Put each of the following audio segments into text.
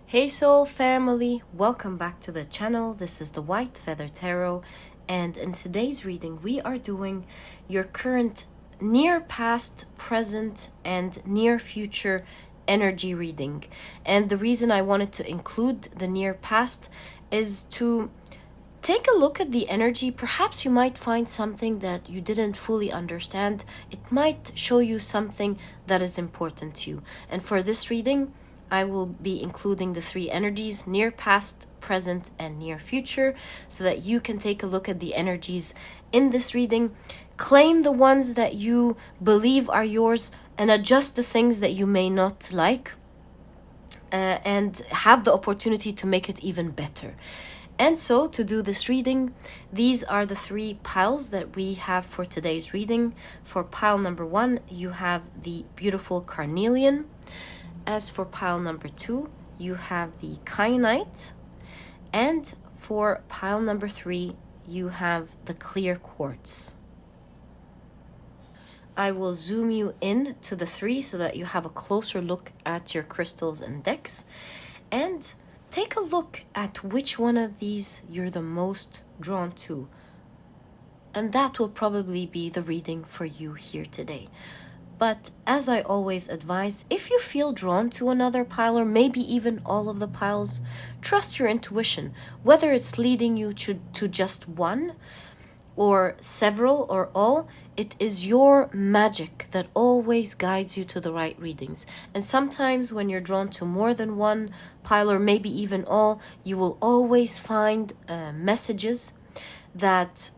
Hey Soul Family, welcome back to the channel. This is the White Feather Tarot, and in today's reading we are doing your current near past, present, and near future energy reading. And the reason I wanted to include the near past is to take a look at the energy. Perhaps you might find something that you didn't fully understand. It might show you something that is important to you. And for this reading, I will be including the three energies: near past, present, and near future, so that you can take a look at the energies in this reading, claim the ones that you believe are yours, and adjust the things that you may not like, and have the opportunity to make it even better. And so, to do this reading, these are the three piles that we have for today's reading. For pile number 1, you have the beautiful Carnelian. As for pile number 2, you have the kyanite. And for pile number 3, you have the clear quartz. I will zoom you in to the 3 so that you have a closer look at your crystals and decks. And take a look at which one of these you're the most drawn to. And that will probably be the reading for you here today. But as I always advise, if you feel drawn to another pile, or maybe even all of the piles, trust your intuition. Whether it's leading you to just one, or several, or all, it is your magic that always guides you to the right readings. And sometimes when you're drawn to more than one pile, or maybe even all, you will always find messages that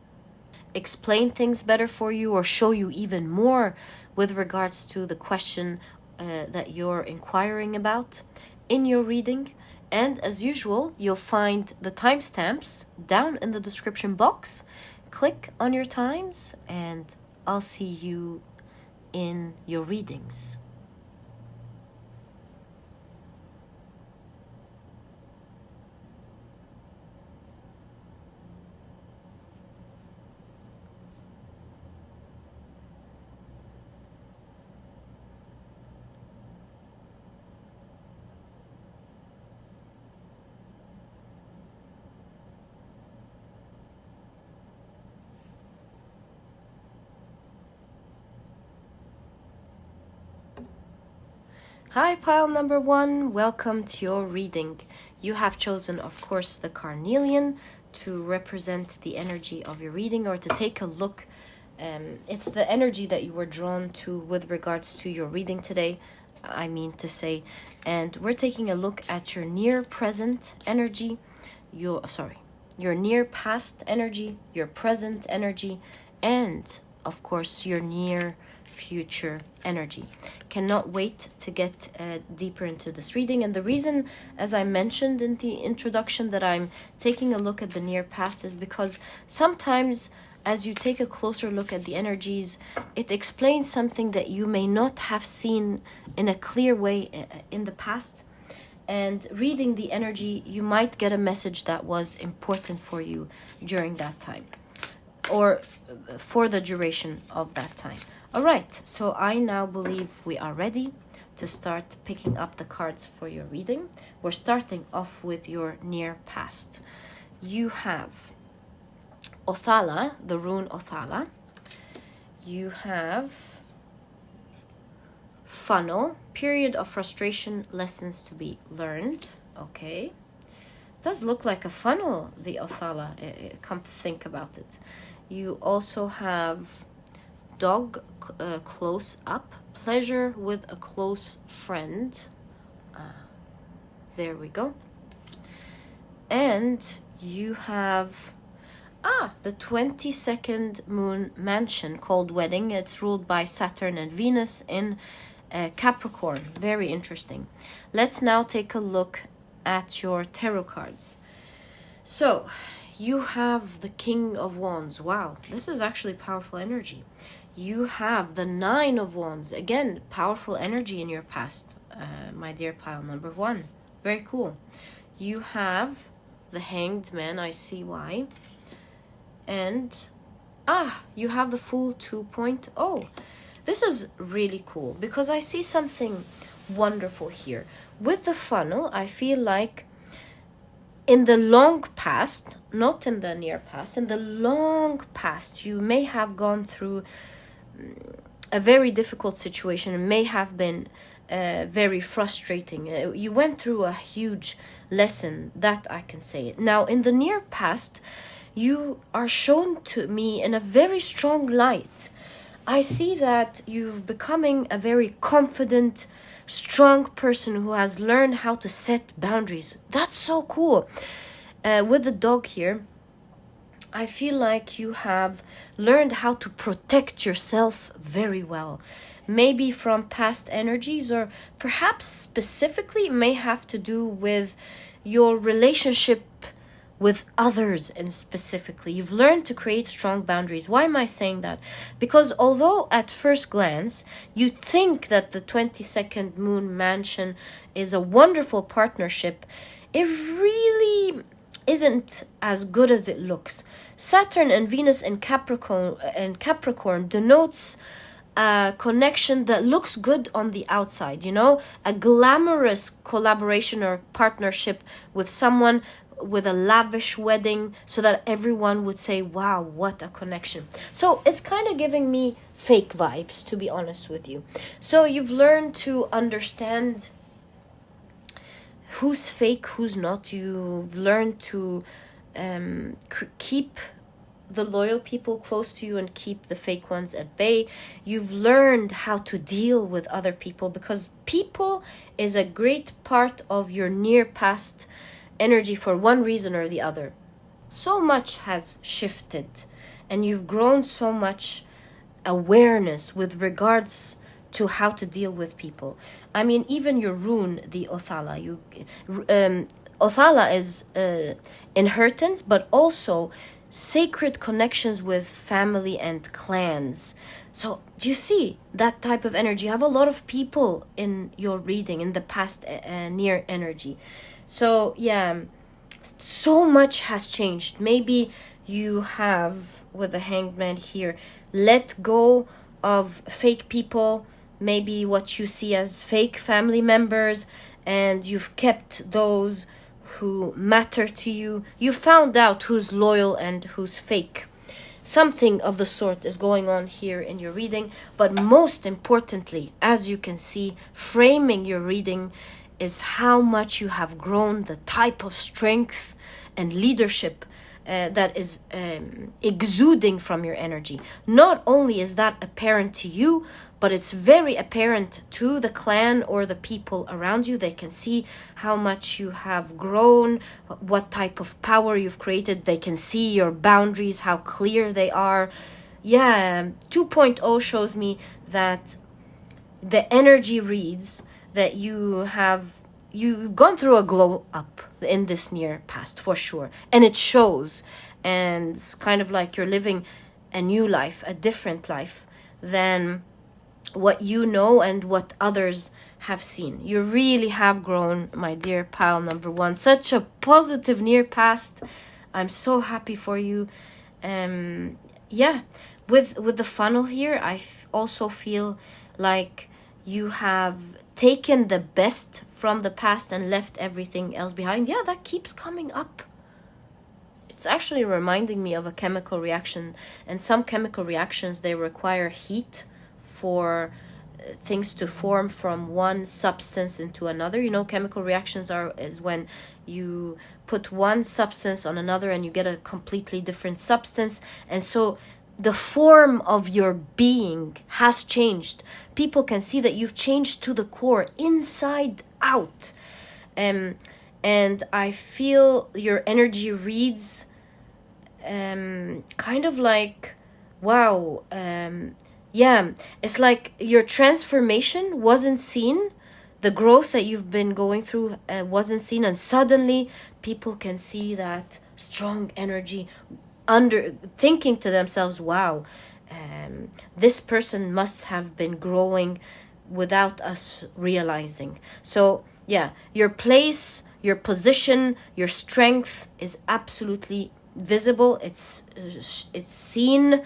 explain things better for you, or show you even more with regards to the question that you're inquiring about in your reading. And as usual, you'll find the timestamps down in the description box. Click on your times and I'll see you in your readings. Hi, pile number 1, welcome to your reading. You have chosen, of course, the Carnelian to represent the energy of your reading, or to take a look. It's the energy that you were drawn to with regards to your reading today, I mean to say. And we're taking a look at your near present energy, your near past energy, your present energy, and of course your near future energy. Cannot wait to get deeper into this reading. And the reason, as I mentioned in the introduction, that I'm taking a look at the near past is because sometimes as you take a closer look at the energies, it explains something that you may not have seen in a clear way in the past. And reading the energy, you might get a message that was important for you during that time, or for the duration of that time. All right, so I now believe we are ready to start picking up the cards for your reading. We're starting off with your near past. You have Othala, the rune Othala. You have Funnel, period of frustration, lessons to be learned. Okay. Does look like a funnel, the Othala, come to think about it. You also have Dog, close up, pleasure with a close friend. There we go. And you have the 22nd moon mansion called Wedding. It's ruled by Saturn and Venus in Capricorn. Very interesting. Let's now take a look at your tarot cards. So you have the King of Wands. Wow, this is actually powerful energy. You have the 9 of Wands. Again, powerful energy in your past, my dear pile number 1. Very cool. You have the Hanged Man. I see why. And you have the Fool 2.0. This is really cool because I see something wonderful here. with the funnel, I feel like in the long past, not in the near past, in the long past, you may have gone through a very difficult situation. It may have been very frustrating. You went through a huge lesson, that I can say. Now, in the near past, you are shown to me in a very strong light. I see that you're becoming a very confident, strong person who has learned how to set boundaries. That's so cool. With the dog here, I feel like you have learned how to protect yourself very well. Maybe from past energies, or perhaps specifically may have to do with your relationship with others, and specifically you've learned to create strong boundaries. Why am I saying that? Because although at first glance you think that the 22nd moon mansion is a wonderful partnership, it really isn't as good as it looks. Saturn and Venus in Capricorn denotes a connection that looks good on the outside, a glamorous collaboration or partnership with someone, with a lavish wedding, so that everyone would say, wow, what a connection. So it's kind of giving me fake vibes, to be honest with you. So you've learned to understand who's fake, who's not. You've learned to keep the loyal people close to you and keep the fake ones at bay. You've learned how to deal with other people, because people is a great part of your near past energy for one reason or the other. So much has shifted, and you've grown so much awareness with regards to how to deal with people. I mean, even your rune, the Othala, Othala is inheritance, but also sacred connections with family and clans. So do you see that type of energy? You have a lot of people in your reading in the past near energy. So yeah, so much has changed. Maybe you have, with the Hanged Man here, let go of fake people, maybe what you see as fake family members, and you've kept those who matter to you. You found out who's loyal and who's fake. Something of the sort is going on here in your reading, but most importantly, as you can see, framing your reading is how much you have grown, the type of strength and leadership that is exuding from your energy. Not only is that apparent to you, but it's very apparent to the clan or the people around you. They can see how much you have grown, what type of power you've created. They can see your boundaries, how clear they are. Yeah, 2.0 shows me that the energy reads that you've gone through a glow up in this near past, for sure. And it shows. And it's kind of like you're living a new life, a different life than what you know and what others have seen. You really have grown, my dear pile number one. Such a positive near past. I'm so happy for you. Yeah, with the funnel here, I also feel like you have taken the best from the past and left everything else behind. Yeah, that keeps coming up. It's actually reminding me of a chemical reaction, and some chemical reactions, they require heat for things to form from one substance into another. Chemical reactions is when you put one substance on another and you get a completely different substance, and so the form of your being has changed. People can see that you've changed to the core, inside out. And I feel your energy reads kind of like, wow, yeah, it's like your transformation wasn't seen. The growth that you've been going through wasn't seen, and suddenly people can see that strong energy, thinking to themselves, wow, this person must have been growing without us realizing. So yeah, your place, your position, your strength is absolutely visible. It's seen,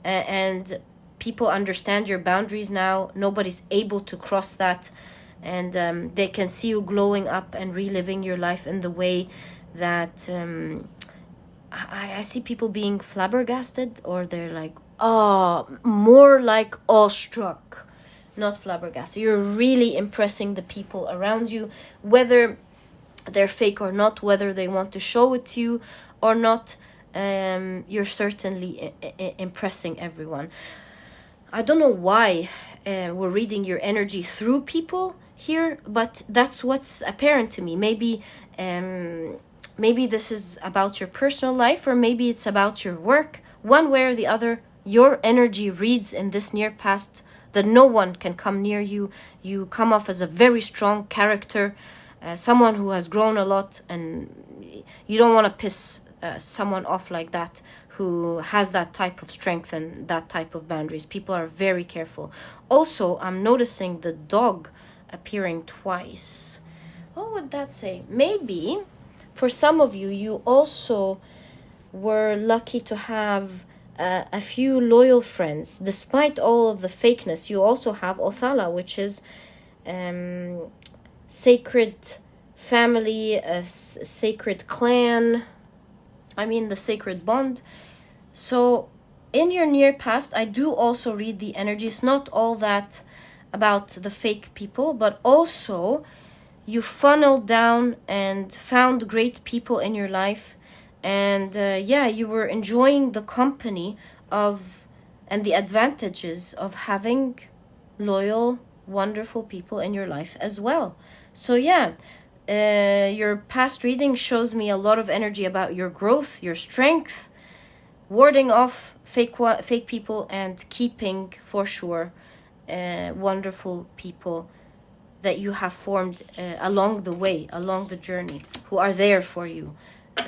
and people understand your boundaries now. Nobody's able to cross that. and they can see you glowing up and reliving your life in the way that I see people being flabbergasted, or they're like, oh, more like awestruck, not flabbergasted. You're really impressing the people around you, whether they're fake or not, whether they want to show it to you or not. You're certainly impressing everyone. I don't know why we're reading your energy through people here, but that's what's apparent to me. Maybe this is about your personal life, or maybe it's about your work. One way or the other, your energy reads in this near past that no one can come near you. You come off as a very strong character, someone who has grown a lot, and you don't want to piss someone off like that, who has that type of strength and that type of boundaries. People are very careful. Also, I'm noticing the dog appearing twice. What would that say? Maybe for some of you, you also were lucky to have a few loyal friends. Despite all of the fakeness, you also have Othala, which is sacred family, a sacred clan. I mean, the sacred bond. So in your near past, I do also read the energies, not all that about the fake people, but also you funneled down and found great people in your life. And you were enjoying the company of and the advantages of having loyal, wonderful people in your life as well. So your past reading shows me a lot of energy about your growth, your strength, warding off fake people, and keeping for sure wonderful people that you have formed along the way, along the journey, who are there for you,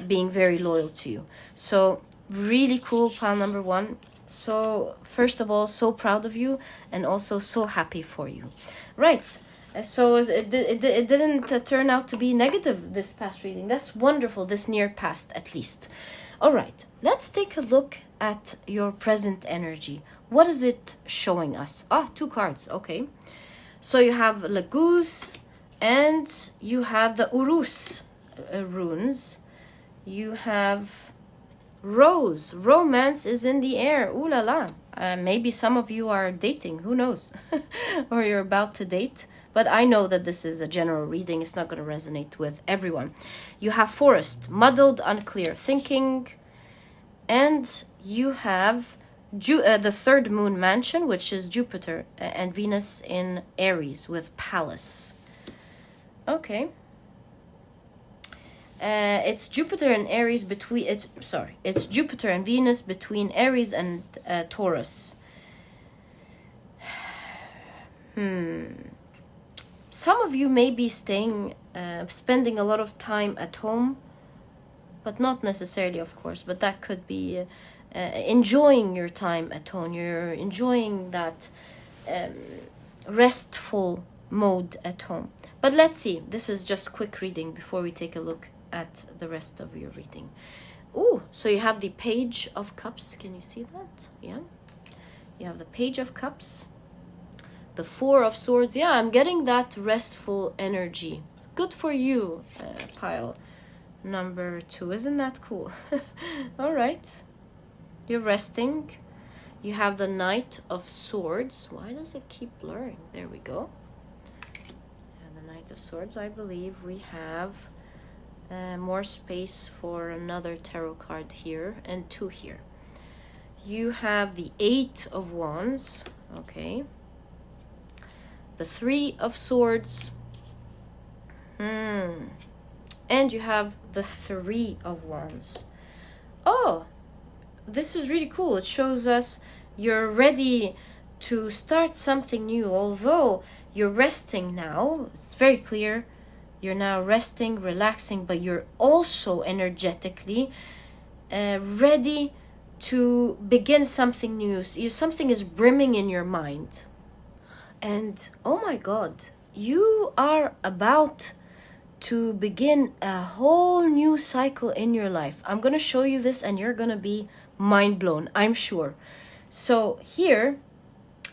being very loyal to you. So really cool, pile number one. So first of all, so proud of you, and also so happy for you. Right. So it didn't turn out to be negative, this past reading. That's wonderful, this near past at least. All right, let's take a look at your present energy. What is it showing us? 2 cards, okay. So you have Lagoose and you have the Urus runes. You have Rose. Romance is in the air. Ooh la la. Maybe some of you are dating, who knows? Or you're about to date. But I know that this is a general reading. It's not going to resonate with everyone. You have Forest, muddled, unclear thinking. And you have the third moon mansion, which is Jupiter and Venus in Aries with Palace. Okay. It's Jupiter and Aries between... It's Jupiter and Venus between Aries and Taurus. Some of you may be spending a lot of time at home, but not necessarily, of course, but that could be enjoying your time at home. You're enjoying that restful mode at home. But let's see. This is just quick reading before we take a look at the rest of your reading. Ooh, so you have the Page of Cups. Can you see that? Yeah. You have the Page of Cups. The Four of Swords. Yeah, I'm getting that restful energy. Good for you, pile number 2. Isn't that cool? All right. You're resting. You have the Knight of Swords. Why does it keep blurring? There we go. And the Knight of Swords. I believe we have more space for another tarot card here and 2 here. You have the 8 of Wands. Okay. The 3 of Swords. And you have the 3 of Wands. Oh, this is really cool. It shows us you're ready to start something new. Although you're resting now, it's very clear. You're now resting, relaxing, but you're also energetically ready to begin something new. Something is brimming in your mind. And oh my God, you are about to begin a whole new cycle in your life. I'm going to show you this and you're going to be mind blown, I'm sure. So here,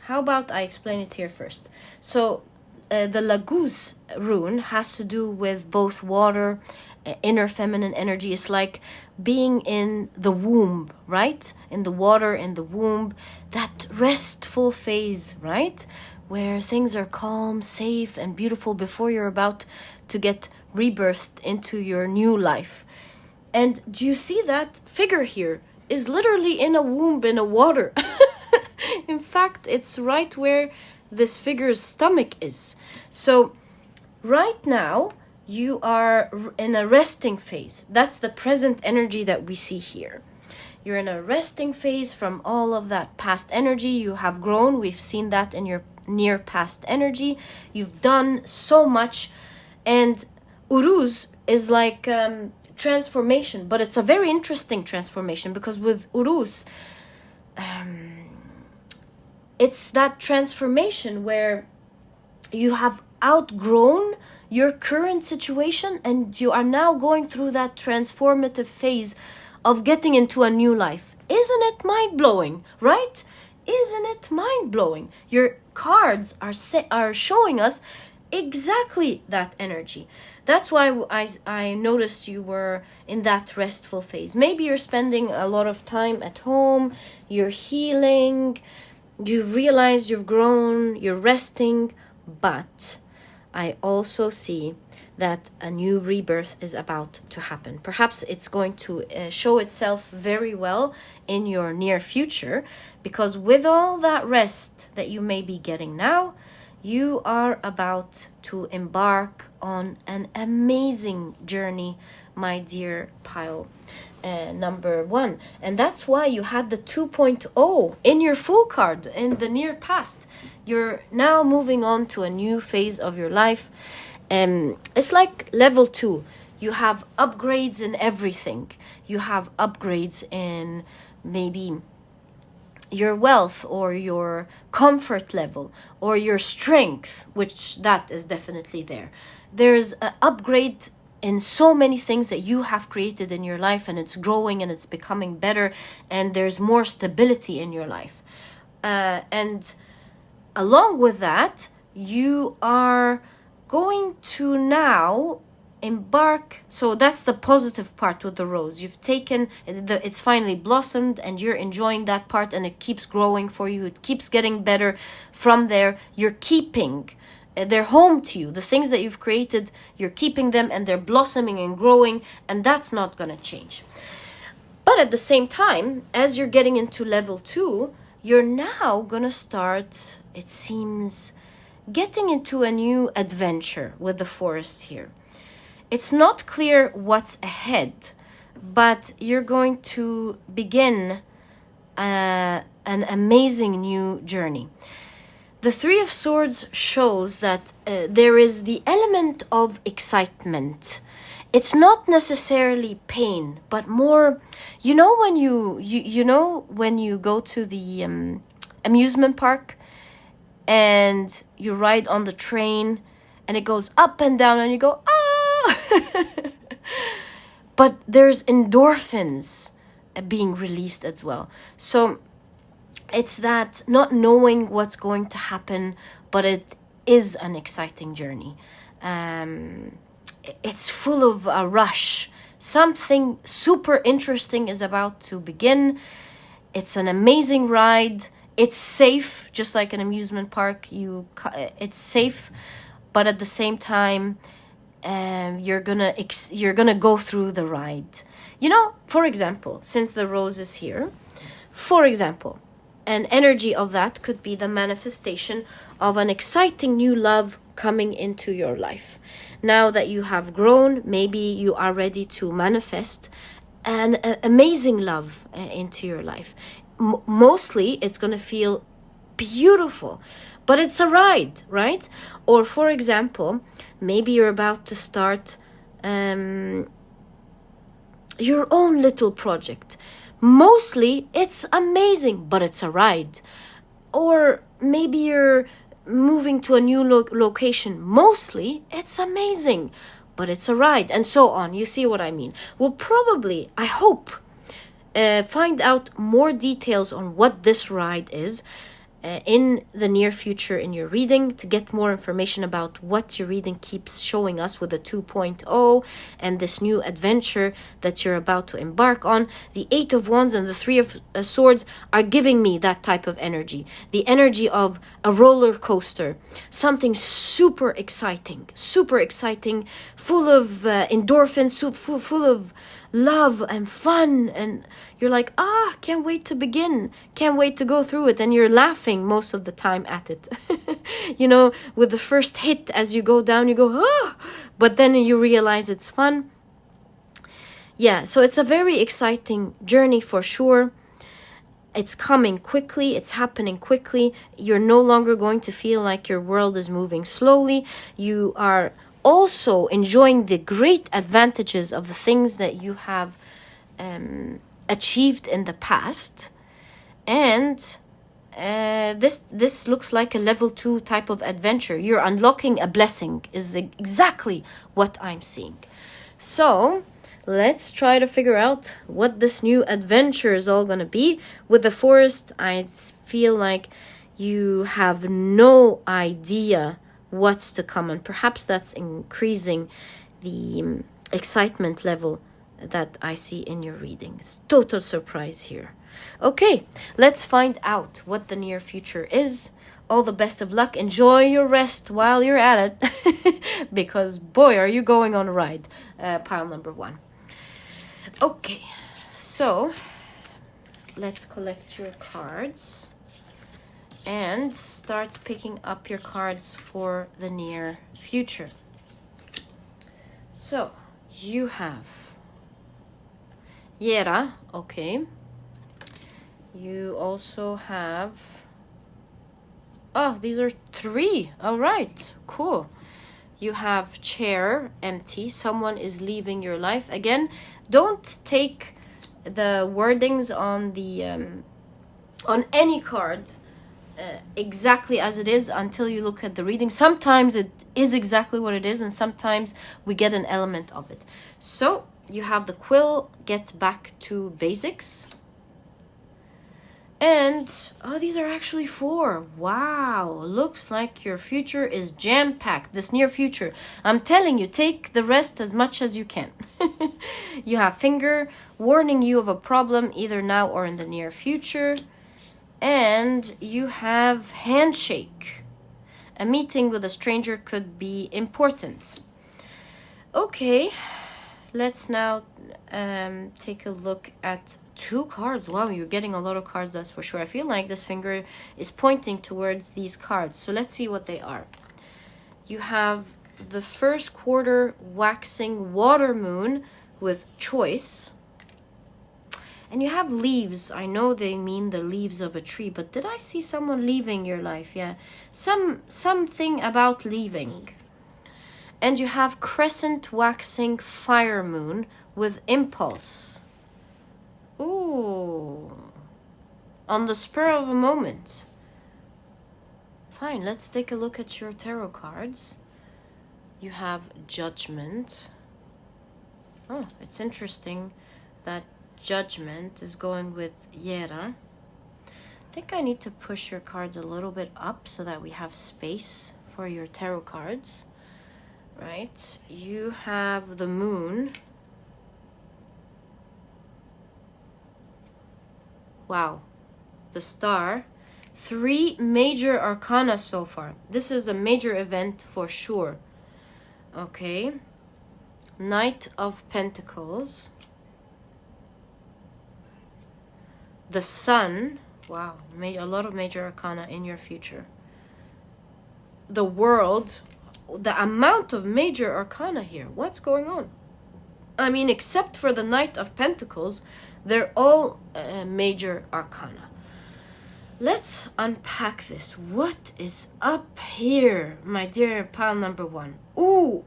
how about I explain it here first? So the Laguz rune has to do with both water, inner feminine energy. It's like being in the womb, right? In the water, in the womb, that restful phase, right? Where things are calm, safe, and beautiful before you're about to get rebirthed into your new life. And do you see that figure here is literally in a womb in a water? In fact, it's right where this figure's stomach is. So right now, you are in a resting phase. That's the present energy that we see here. You're in a resting phase from all of that past energy. You have grown. We've seen that in your near past energy. You've done so much. And Uruz is like transformation, but it's a very interesting transformation, because with Uruz, it's that transformation where you have outgrown your current situation and you are now going through that transformative phase of getting into a new life. Isn't it mind-blowing, right? Isn't it mind-blowing? Your cards are showing us exactly that energy. That's why I noticed you were in that restful phase. Maybe you're spending a lot of time at home, you're healing, you've realized you've grown, you're resting, but I also see that a new rebirth is about to happen. Perhaps it's going to show itself very well in your near future, because with all that rest that you may be getting now, you are about to embark on an amazing journey, my dear pile number 1. And that's why you had the 2.0 in your full card in the near past. You're now moving on to a new phase of your life. It's like level 2. You have upgrades in everything. You have upgrades in maybe your wealth or your comfort level or your strength, which that is definitely there. There's an upgrade in so many things that you have created in your life, and it's growing and it's becoming better, and there's more stability in your life. And along with that, you are going to now embark. So that's the positive part with the rose. You've taken it's finally blossomed and you're enjoying that part, and it keeps growing for you. It keeps getting better from there. You're keeping they're home to you. The things that you've created, you're keeping them, and they're blossoming and growing, and that's not going to change. But at the same time, as you're getting into level 2, you're now going to start, it seems, getting into a new adventure with the forest here. It's not clear what's ahead, but you're going to begin an amazing new journey. The Three of Swords shows that there is the element of excitement. It's not necessarily pain, but more, you know when when you go to the amusement park and you ride on the train and it goes up and down and you go, ah! But there's endorphins being released as well. So it's that not knowing what's going to happen, but it is an exciting journey. It's full of a rush. Something super interesting is about to begin. It's an amazing ride. It's safe, just like an amusement park. It's safe, but at the same time, you're gonna go through the ride. You know, for example, since the rose is here, for example, an energy of that could be the manifestation of an exciting new love coming into your life. Now that you have grown, maybe you are ready to manifest an amazing love into your life. Mostly, it's going to feel beautiful, but it's a ride, right? Or for example, maybe you're about to start your own little project. Mostly, it's amazing, but it's a ride. Or maybe you're moving to a new location. Mostly, it's amazing, but it's a ride, and so on. You see what I mean? We'll probably, I hope, find out more details on what this ride is in the near future in your reading. To get more information about what your reading keeps showing us with the 2.0 and this new adventure that you're about to embark on, the 8 of Wands and the 3 of Swords are giving me that type of energy. The energy of a roller coaster, something super exciting, full of endorphins, full of love and fun, and you're like, can't wait to begin, can't wait to go through it, and you're laughing most of the time at it. You know, with the first hit, as you go down, you go, but then you realize it's fun. Yeah, so it's a very exciting journey for sure. It's coming quickly, it's happening quickly. You're no longer going to feel like your world is moving slowly. You are also enjoying the great advantages of the things that you have achieved in the past. And this looks like a level 2 type of adventure. You're unlocking a blessing is exactly what I'm seeing. So let's try to figure out what this new adventure is all going to be. With the Forest, I feel like you have no idea what's to come, and perhaps that's increasing the excitement level that I see in your reading. It's total surprise here. Okay, let's find out what the near future is. All the best of luck. Enjoy your rest while you're at it, because boy, are you going on a ride. Pile number 1. Okay, so let's collect your cards and start picking up your cards for the near future. So you have Yera, okay. You also have, these are 3. All right, cool. You have Chair, empty. Someone is leaving your life. Again, don't take the wordings on the on any card exactly as it is until you look at the reading. Sometimes it is exactly what it is, and sometimes we get an element of it. So you have the Quill, get back to basics. And these are actually 4. Wow, looks like your future is jam-packed, this near future. I'm telling you, take the rest as much as you can. You have Finger, warning you of a problem either now or in the near future. And you have Handshake. A meeting with a stranger could be important. Okay, let's now take a look at 2 cards. Wow, you're getting a lot of cards, that's for sure. I feel like this finger is pointing towards these cards. So let's see what they are. You have the first quarter waxing water moon with choice. And you have leaves. I know they mean the leaves of a tree, but did I see someone leaving your life? Yeah, something about leaving. And you have crescent waxing fire moon with impulse. Ooh, on the spur of a moment. Fine, let's take a look at your tarot cards. You have Judgment. Oh, it's interesting that Judgment is going with Yera. I think I need to push your cards a little bit up so that we have space for your tarot cards. Right, you have the Moon. Wow, the Star. 3 major arcana so far. This is a major event for sure. Okay, Knight of Pentacles. The Sun. Wow, made a lot of major arcana in your future. The World. The amount of major arcana here. What's going on? I mean, except for the Knight of Pentacles, they're all major arcana. Let's unpack this. What is up here, my dear pile number 1? Ooh.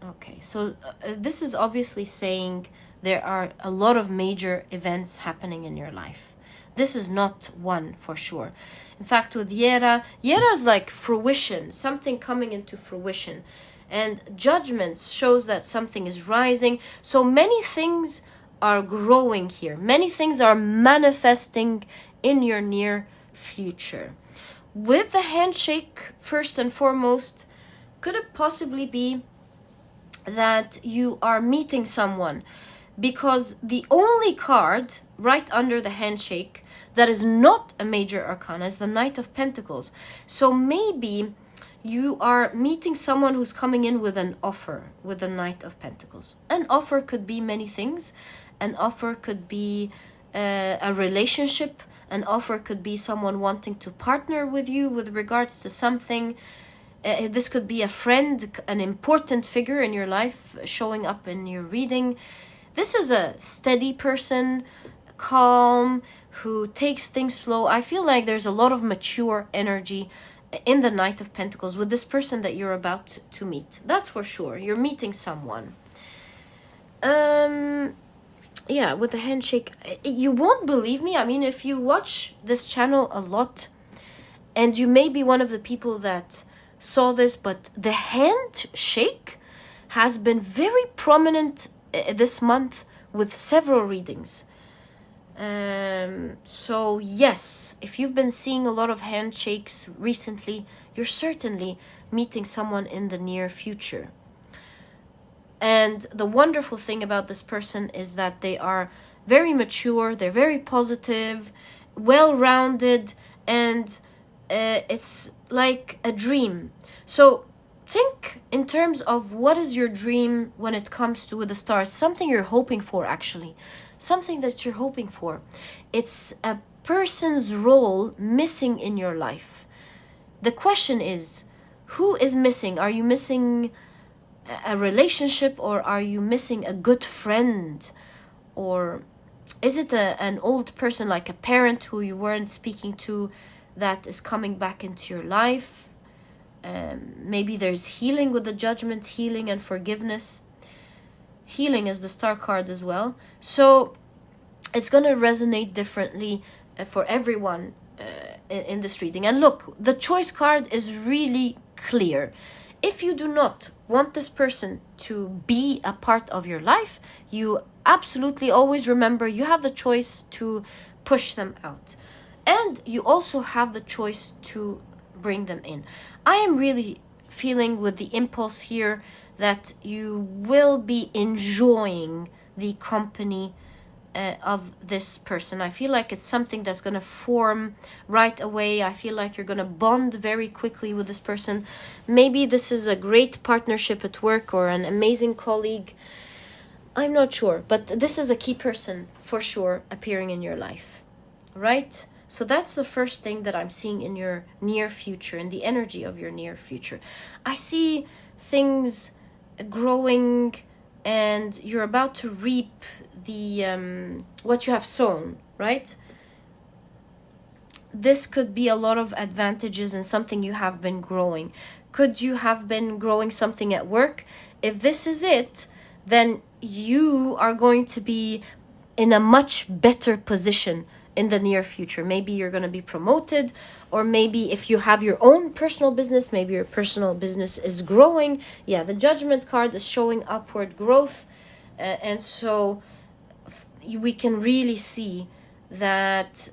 Okay, so this is obviously saying there are a lot of major events happening in your life. This is not one for sure. In fact, with Yera is like fruition, something coming into fruition. And Judgment shows that something is rising. So many things are growing here. Many things are manifesting in your near future. With the handshake, first and foremost, could it possibly be that you are meeting someone? Because the only card right under the handshake that is not a major arcana is the Knight of Pentacles. So maybe you are meeting someone who's coming in with an offer with the Knight of Pentacles. An offer could be many things. An offer could be a relationship. An offer could be someone wanting to partner with you with regards to something. This could be a friend, an important figure in your life showing up in your reading. This is a steady person, calm, who takes things slow. I feel like there's a lot of mature energy in the Knight of Pentacles with this person that you're about to meet. That's for sure. You're meeting someone. Yeah, with the handshake, you won't believe me. I mean, if you watch this channel a lot, and you may be one of the people that saw this, but the handshake has been very prominent this month with several readings. So yes, if you've been seeing a lot of handshakes recently, you're certainly meeting someone in the near future. And the wonderful thing about this person is that they are very mature, they're very positive, well-rounded, and it's like a dream. So think in terms of what is your dream when it comes to with the stars. Something you're hoping for, actually. Something that you're hoping for. It's a person's role missing in your life. The question is, who is missing? Are you missing a relationship, or are you missing a good friend? Or is it an old person, like a parent who you weren't speaking to, that is coming back into your life? Maybe there's healing with the Judgment, healing and forgiveness. Healing is the star card as well. So it's going to resonate differently for everyone in this reading. And look, the choice card is really clear. If you do not want this person to be a part of your life, you absolutely always remember you have the choice to push them out. And you also have the choice to bring them in. I am really feeling with the impulse here that you will be enjoying the company of this person. I feel like it's something that's going to form right away. I feel like you're going to bond very quickly with this person. Maybe this is a great partnership at work or an amazing colleague. I'm not sure, but this is a key person for sure appearing in your life, right? So that's the first thing that I'm seeing in your near future, in the energy of your near future. I see things growing, and you're about to reap the what you have sown, right? This could be a lot of advantages and something you have been growing. Could you have been growing something at work? If this is it, then you are going to be in a much better position in the near future. Maybe you're going to be promoted, or maybe if you have your own personal business, maybe your personal business is growing. Yeah, the Judgment card is showing upward growth, and so we can really see that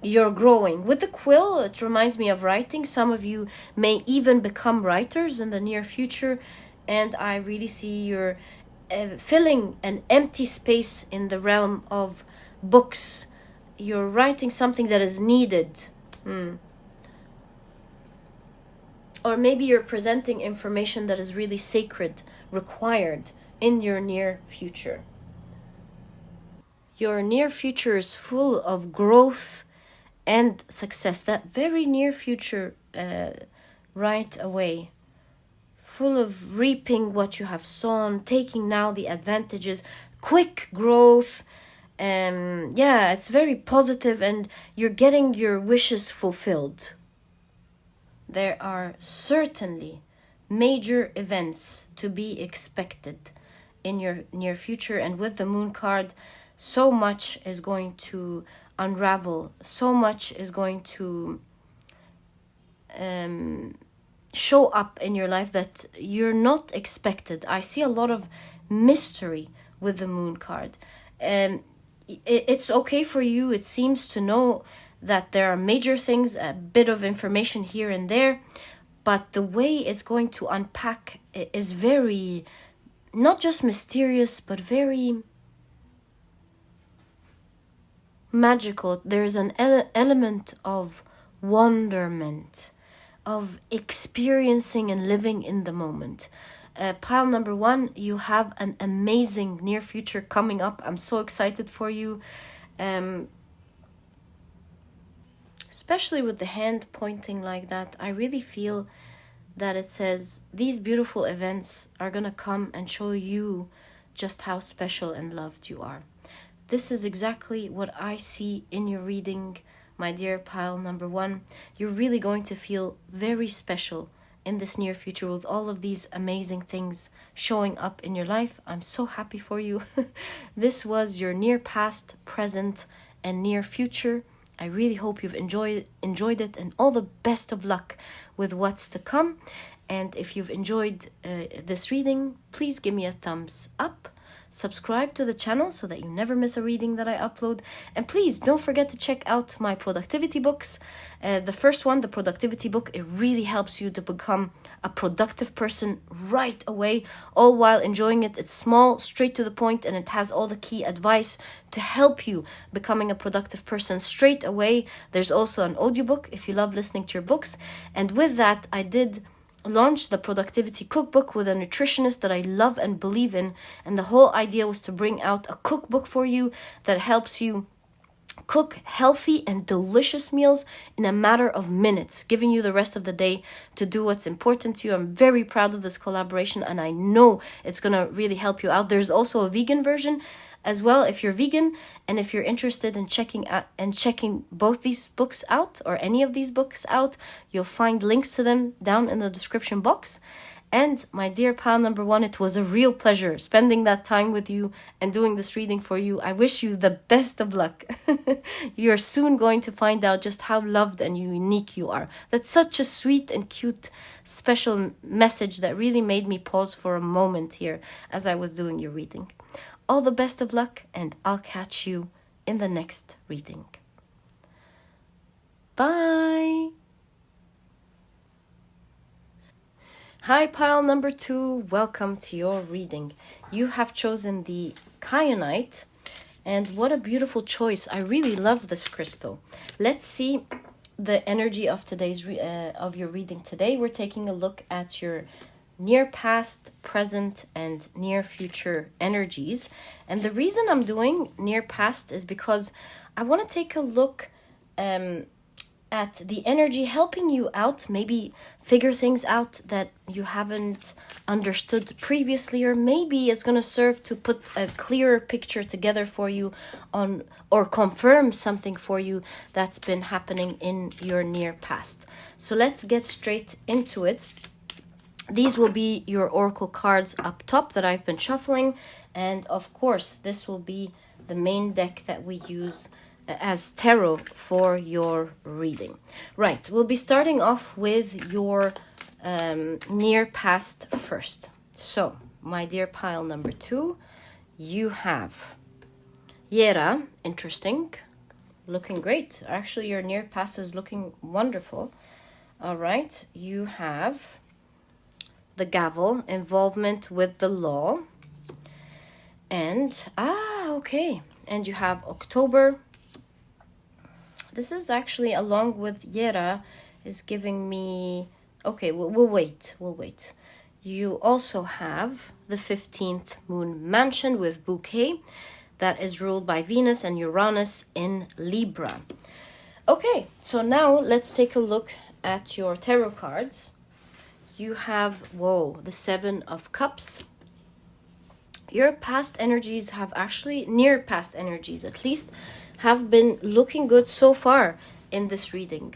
you're growing. With the quill, it reminds me of writing. Some of you may even become writers in the near future, and I really see you're filling an empty space in the realm of books. You're writing something that is needed. Or maybe you're presenting information that is really sacred, required in your near future. Your near future is full of growth and success. That very near future, right away. Full of reaping what you have sown, taking now the advantages, quick growth. Yeah, it's very positive, and you're getting your wishes fulfilled. There are certainly major events to be expected in your near future, and with the Moon card, so much is going to unravel, so much is going to show up in your life that you're not expected. I see a lot of mystery with the Moon card. It's okay for you, it seems, to know that there are major things, a bit of information here and there, but the way it's going to unpack is very, not just mysterious, but very magical. There's an element of wonderment, of experiencing and living in the moment. Pile number 1, you have an amazing near future coming up. I'm so excited for you. Especially with the hand pointing like that, I really feel that it says these beautiful events are gonna come and show you just how special and loved you are. This is exactly what I see in your reading, my dear pile number 1. You're really going to feel very special in this near future with all of these amazing things showing up in your life. I'm so happy for you. This was your near past, present, and near future. I really hope you've enjoyed it, and all the best of luck with what's to come. And if you've enjoyed this reading, please give me a thumbs up. Subscribe to the channel so that you never miss a reading that I upload. And please don't forget to check out my productivity books. The first one, the productivity book, it really helps you to become a productive person right away, all while enjoying it. It's small, straight to the point, and it has all the key advice to help you becoming a productive person straight away. There's also an audiobook if you love listening to your books. And with that, I did launched the productivity cookbook with a nutritionist that I love and believe in, and the whole idea was to bring out a cookbook for you that helps you cook healthy and delicious meals in a matter of minutes, giving you the rest of the day to do what's important to you. I'm very proud of this collaboration, and I know it's gonna really help you out. There's also a vegan version as well if you're vegan, and if you're interested in checking both these books out, or any of these books out, you'll find links to them down in the description box. And my dear pal number 1, it was a real pleasure spending that time with you and doing this reading for you. I wish you the best of luck. You're soon going to find out just how loved and unique you are. That's such a sweet and cute, special message that really made me pause for a moment here as I was doing your reading. All the best of luck, and I'll catch you in the next reading. Bye! Hi, pile number 2. Welcome to your reading. You have chosen the kyanite, and what a beautiful choice. I really love this crystal. Let's see the energy of today's of your reading today. We're taking a look at your near past, present, and near future energies. And the reason I'm doing near past is because I want to take a look at the energy helping you out, maybe figure things out that you haven't understood previously, or maybe it's going to serve to put a clearer picture together for you on, or confirm something for you that's been happening in your near past. So let's get straight into it. These will be your oracle cards up top that I've been shuffling, and of course this will be the main deck that we use as tarot for your reading. Right, we'll be starting off with your near past first. So, my dear pile number 2, you have Yera, interesting, looking great. Actually, your near past is looking wonderful. All right, you have the gavel, involvement with the law, and okay, and you have October. This is actually, along with Yera, is giving me, okay, we'll wait. You also have the 15th moon mansion with bouquet that is ruled by Venus and Uranus in Libra. Okay, so now let's take a look at your tarot cards. You have, the 7 of Cups. Your past energies have actually, near past energies at least, have been looking good so far in this reading.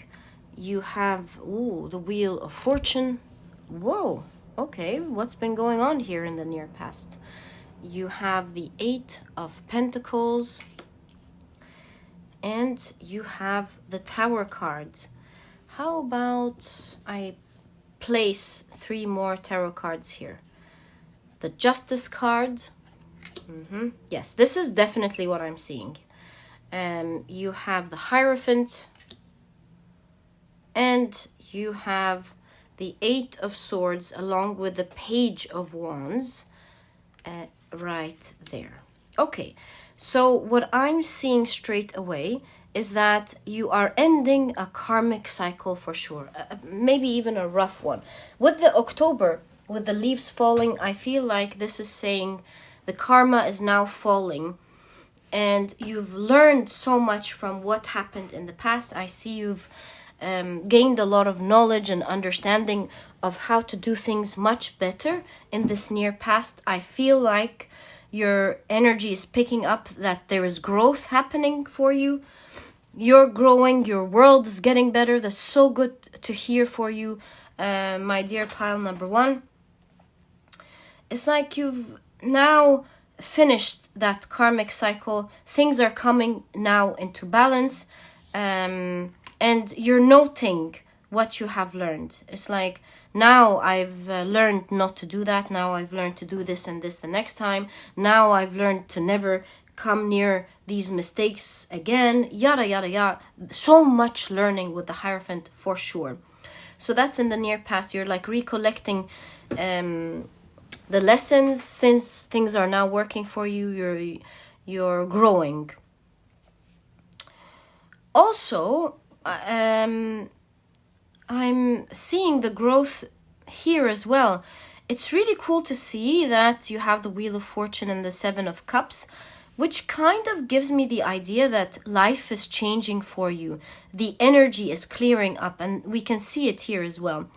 You have, the Wheel of Fortune. Whoa, okay, what's been going on here in the near past? You have the 8 of Pentacles. And you have the Tower cards. How about I place 3 more tarot cards here? The Justice card, Yes, this is definitely what I'm seeing. You have the Hierophant, and you have the Eight of Swords along with the Page of Wands right there. Okay, so what I'm seeing straight away is that you are ending a karmic cycle for sure, maybe even a rough one. With the October, with the leaves falling, I feel like this is saying the karma is now falling, and you've learned so much from what happened in the past. I see you've gained a lot of knowledge and understanding of how to do things much better in this near past. I feel like your energy is picking up, that there is growth happening for you. You're growing, your world is getting better. That's so good to hear for you, my dear pile number one. It's like you've now finished that karmic cycle. Things are coming now into balance, and you're noting what you have learned. It's like, now I've learned not to do that. Now I've learned to do this and this the next time. Now I've learned to never come near these mistakes again. Yada, yada, yada. So much learning with the Hierophant for sure. So that's in the near past. You're like recollecting the lessons, since things are now working for you. You're growing. Also, I'm seeing the growth here as well. It's really cool to see that you have the Wheel of Fortune and the Seven of Cups, which kind of gives me the idea that life is changing for you. The energy is clearing up, and we can see it here as well.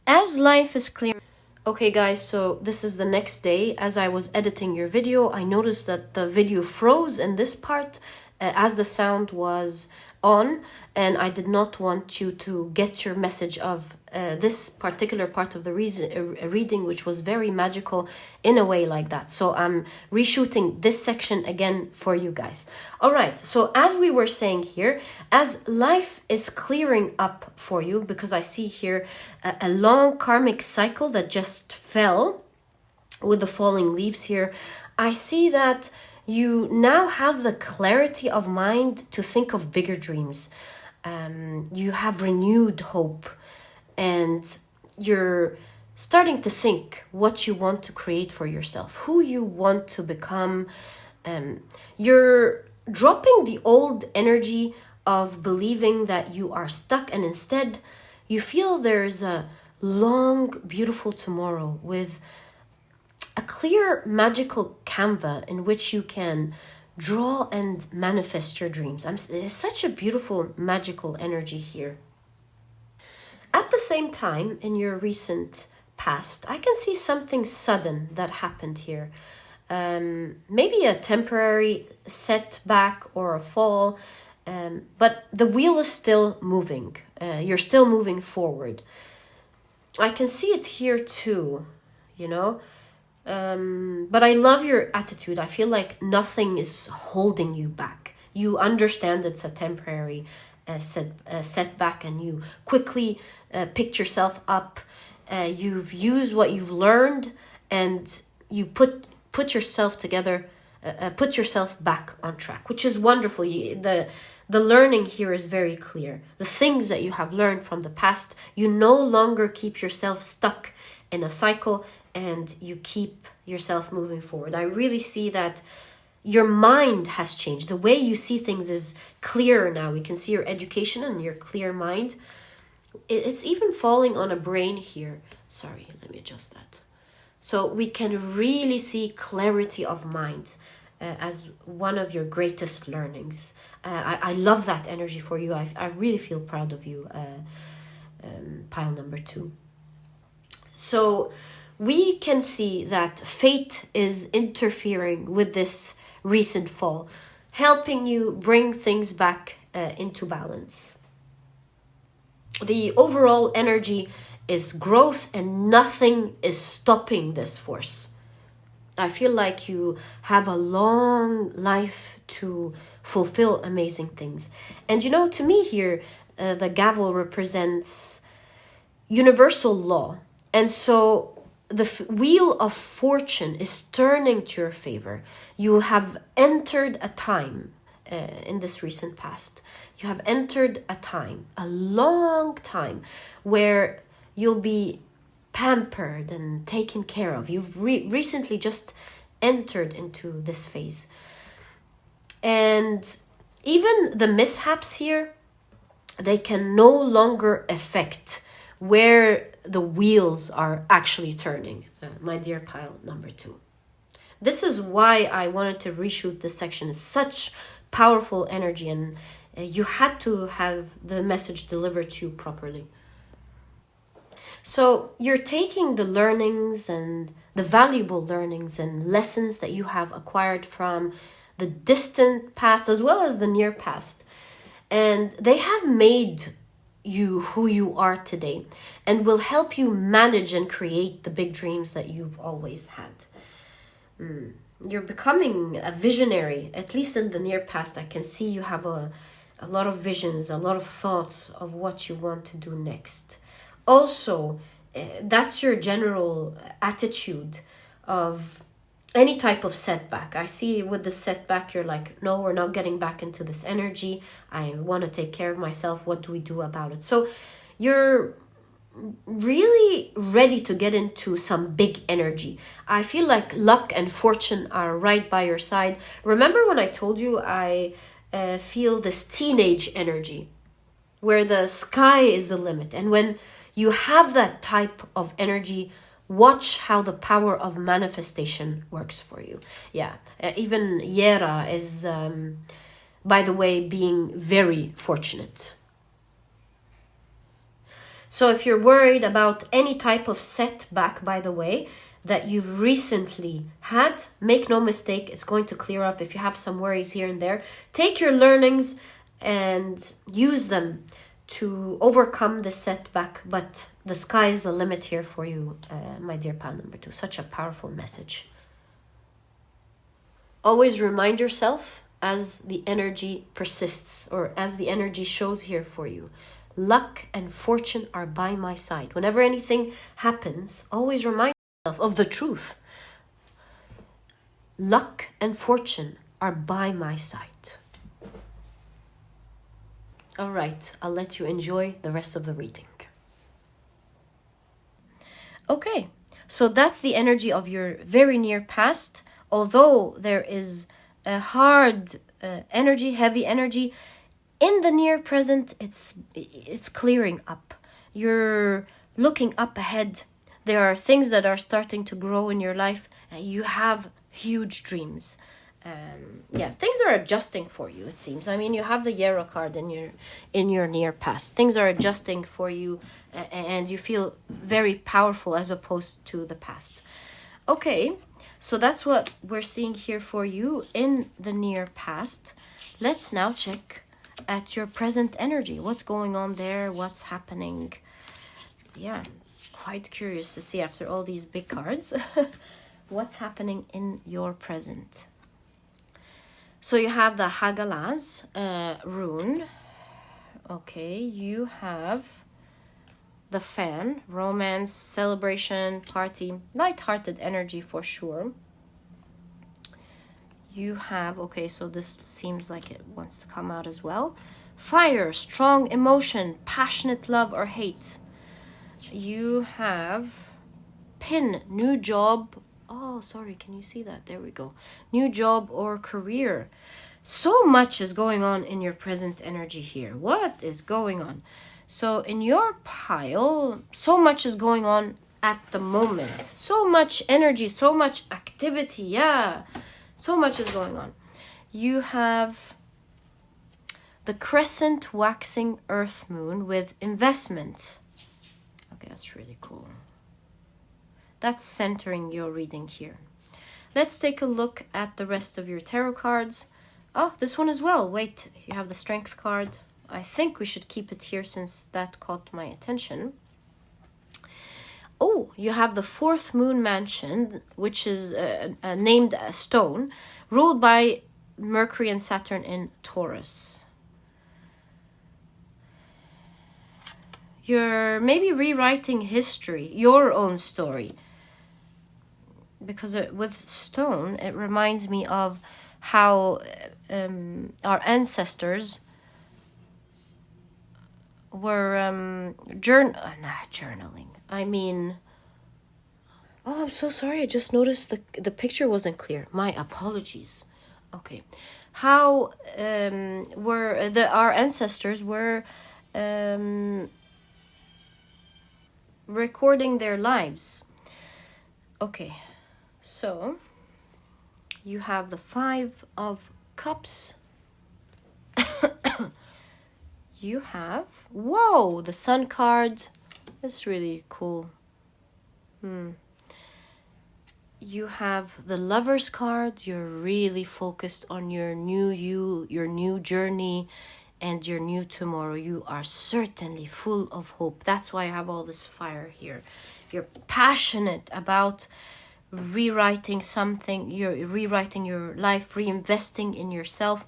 As life is clearing. Okay guys, so this is the next day. As I was editing your video, I noticed that the video froze in this part as the sound was on, and I did not want you to get your message of this particular part of the reading, which was very magical in a way like that. So I'm reshooting this section again for you guys. All right, so as we were saying here, as life is clearing up for you, because I see here a long karmic cycle that just fell with the falling leaves here, I see that you now have the clarity of mind to think of bigger dreams. You have renewed hope, and you're starting to think what you want to create for yourself, who you want to become. You're dropping the old energy of believing that you are stuck, and instead you feel there's a long, beautiful tomorrow with a clear magical canvas in which you can draw and manifest your dreams. It's such a beautiful magical energy here. At the same time, in your recent past, I can see something sudden that happened here. Maybe a temporary setback or a fall, but the wheel is still moving. You're still moving forward. I can see it here too, you know. But I love your attitude. I feel like nothing is holding you back. You understand it's a temporary setback, and you quickly picked yourself up. You've used what you've learned, and you put yourself together, put yourself back on track, which is wonderful. The learning here is very clear. The things that you have learned from the past, you no longer keep yourself stuck in a cycle, and you keep yourself moving forward. I really see that your mind has changed. The way you see things is clearer now. We can see your education and your clear mind. It's even falling on a brain here. Sorry, let me adjust that. So we can really see clarity of mind as one of your greatest learnings. I love that energy for you. I really feel proud of you, pile number 2. So we can see that fate is interfering with this recent fall, helping you bring things back into balance. The overall energy is growth, and nothing is stopping this force. I feel like you have a long life to fulfill amazing things. And you know, to me here, the gavel represents universal law. And so the wheel of fortune is turning to your favor. You have entered a time in this recent past. You have entered a time, a long time, where you'll be pampered and taken care of. You've recently just entered into this phase. And even the mishaps here, they can no longer affect where the wheels are actually turning, my dear pile number 2. This is why I wanted to reshoot this section. It's such powerful energy, and you had to have the message delivered to you properly. So you're taking the learnings and the valuable learnings and lessons that you have acquired from the distant past as well as the near past, and they have made you who you are today and will help you manage and create the big dreams that you've always had. You're becoming a visionary, at least in the near past. I can see you have a lot of visions, a lot of thoughts of what you want to do next. Also, that's your general attitude of any type of setback. I see with the setback, you're like, no, we're not getting back into this energy. I want to take care of myself. What do we do about it? So you're really ready to get into some big energy. I feel like luck and fortune are right by your side. Remember when I told you I feel this teenage energy where the sky is the limit? And when you have that type of energy, watch how the power of manifestation works for you. Yeah, even Yera is, by the way, being very fortunate. So if you're worried about any type of setback, by the way, that you've recently had, make no mistake, it's going to clear up. If you have some worries here and there, take your learnings and use them to overcome the setback, but the sky is the limit here for you, my dear pal number 2. Such a powerful message. Always remind yourself as the energy persists, or as the energy shows here for you. Luck and fortune are by my side. Whenever anything happens, always remind yourself of the truth. Luck and fortune are by my side. All right, I'll let you enjoy the rest of the reading. Okay, so that's the energy of your very near past. Although there is a hard energy, heavy energy, in the near present, it's clearing up. You're looking up ahead. There are things that are starting to grow in your life. You have huge dreams. Yeah, things are adjusting for you, it seems. I mean, you have the Yarrow card in your near past. Things are adjusting for you, and you feel very powerful as opposed to the past. Okay, so that's what we're seeing here for you in the near past. Let's now check at your present energy. What's going on there? What's happening? Yeah, quite curious to see after all these big cards what's happening in your present. So you have the Hagalaz rune. Okay, you have the fan, romance, celebration, party, light-hearted energy for sure. You have, okay, so this seems like it wants to come out as well. Fire, strong emotion, passionate love or hate. You have pin, new job. Oh, sorry, can you see that? There we go. New job or career. So much is going on in your present energy here. What is going on? So in your pile, so much is going on at the moment. So much energy, so much activity. Yeah, so much is going on. You have the crescent waxing earth moon with investment. Okay, that's really cool. That's centering your reading here. Let's take a look at the rest of your tarot cards. Oh, this one as well. Wait, you have the strength card. I think we should keep it here since that caught my attention. Oh, you have the fourth moon mansion, which is named a stone, ruled by Mercury and Saturn in Taurus. You're maybe rewriting history, your own story. because with stone, it reminds me of how our ancestors were not journaling. I mean, oh, I'm so sorry. I just noticed the picture wasn't clear. My apologies. Okay, how were our ancestors were recording their lives. Okay, so you have the 5 of Cups. You have, whoa, the Sun card. That's really cool. You have the Lovers card. You're really focused on your new you, your new journey, and your new tomorrow. You are certainly full of hope. That's why I have all this fire here. You're passionate about rewriting something. You're rewriting your life, reinvesting in yourself.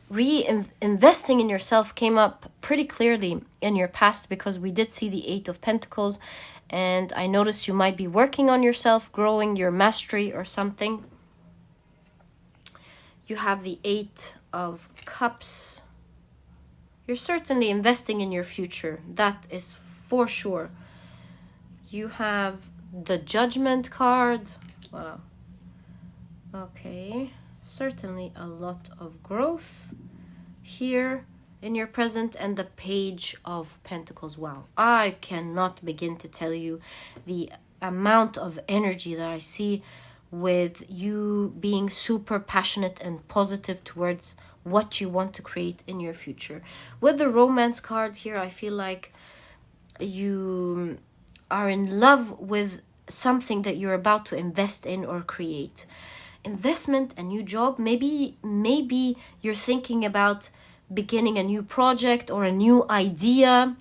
Investing in yourself came up pretty clearly in your past, because we did see the 8 of Pentacles, and I noticed you might be working on yourself, growing your mastery or something. You have the 8 of Cups. You're certainly investing in your future. That is for sure. You have the Judgment card. Wow. Okay. Certainly a lot of growth here in your present, and the Page of Pentacles. Wow. I cannot begin to tell you the amount of energy that I see with you being super passionate and positive towards what you want to create in your future. With the Romance card here, I feel like you are in love with something that you're about to invest in or create. Investment, a new job. Maybe you're thinking about beginning a new project or a new idea,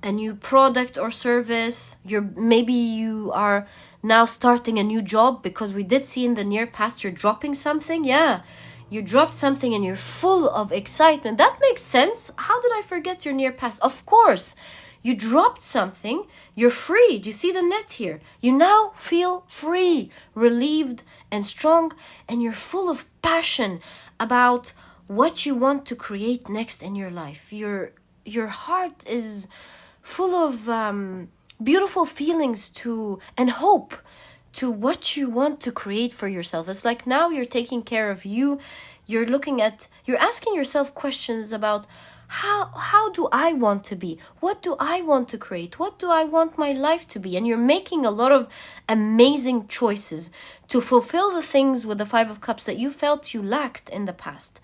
a new product or service. Maybe you are now starting a new job, because we did see in the near past you're dropping something. Yeah, you dropped something and you're full of excitement. That makes sense. How did I forget your near past? Of course, you dropped something. You're free. Do you see the net here? You now feel free, relieved and strong, and you're full of passion about what you want to create next in your life. Your heart is full of beautiful feelings and hope to what you want to create for yourself. It's like now you're taking care of you. You're asking yourself questions about how do I want to be? What do I want to create? What do I want my life to be? And you're making a lot of amazing choices to fulfill the things with the 5 of Cups that you felt you lacked in the past.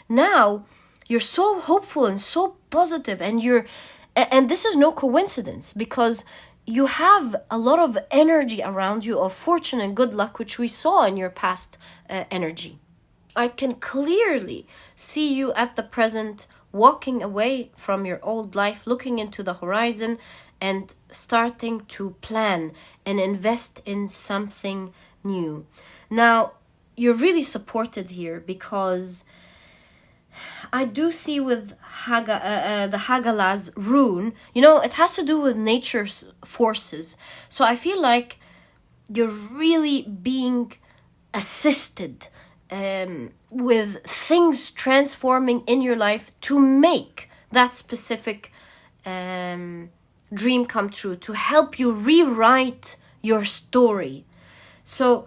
Now you're so hopeful and so positive, and this is no coincidence, because you have a lot of energy around you of fortune and good luck, which we saw in your past energy. I can clearly see you at the present walking away from your old life, looking into the horizon and starting to plan and invest in something new. Now, you're really supported here, because I do see with the Hagalaz rune, it has to do with nature's forces. So I feel like you're really being assisted with things transforming in your life to make that specific dream come true, to help you rewrite your story. So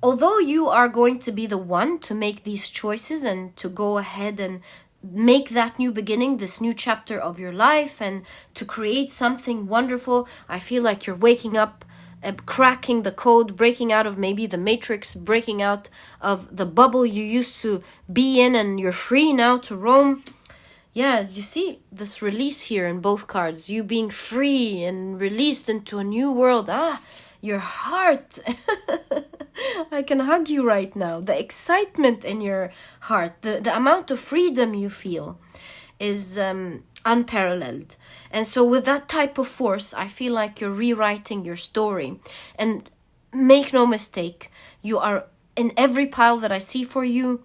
although you are going to be the one to make these choices and to go ahead and make that new beginning, this new chapter of your life, and to create something wonderful, I feel like you're waking up, cracking the code, breaking out of maybe the matrix, breaking out of the bubble you used to be in, and you're free now to roam. Yeah, you see this release here in both cards, you being free and released into a new world. Your heart. I can hug you right now. The excitement in your heart, the amount of freedom you feel is unparalleled. And so with that type of force, I feel like you're rewriting your story. And make no mistake, you are in every pile that I see for you.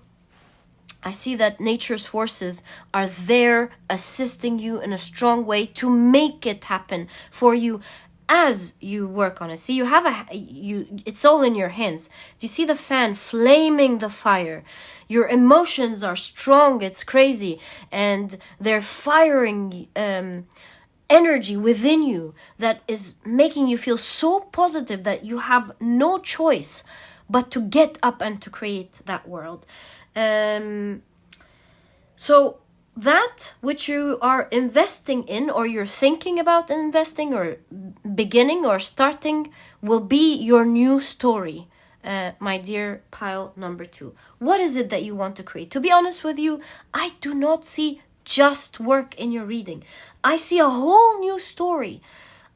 I see that nature's forces are there assisting you in a strong way to make it happen for you as you work on it. See, you have it's all in your hands. Do you see the fan flaming the fire? Your emotions are strong, it's crazy, and they're firing energy within you that is making you feel so positive that you have no choice but to get up and to create that world. So that which you are investing in, or you're thinking about investing or beginning or starting, will be your new story. My dear pile number 2. What is it that you want to create? To be honest with you, I do not see just work in your reading. I see a whole new story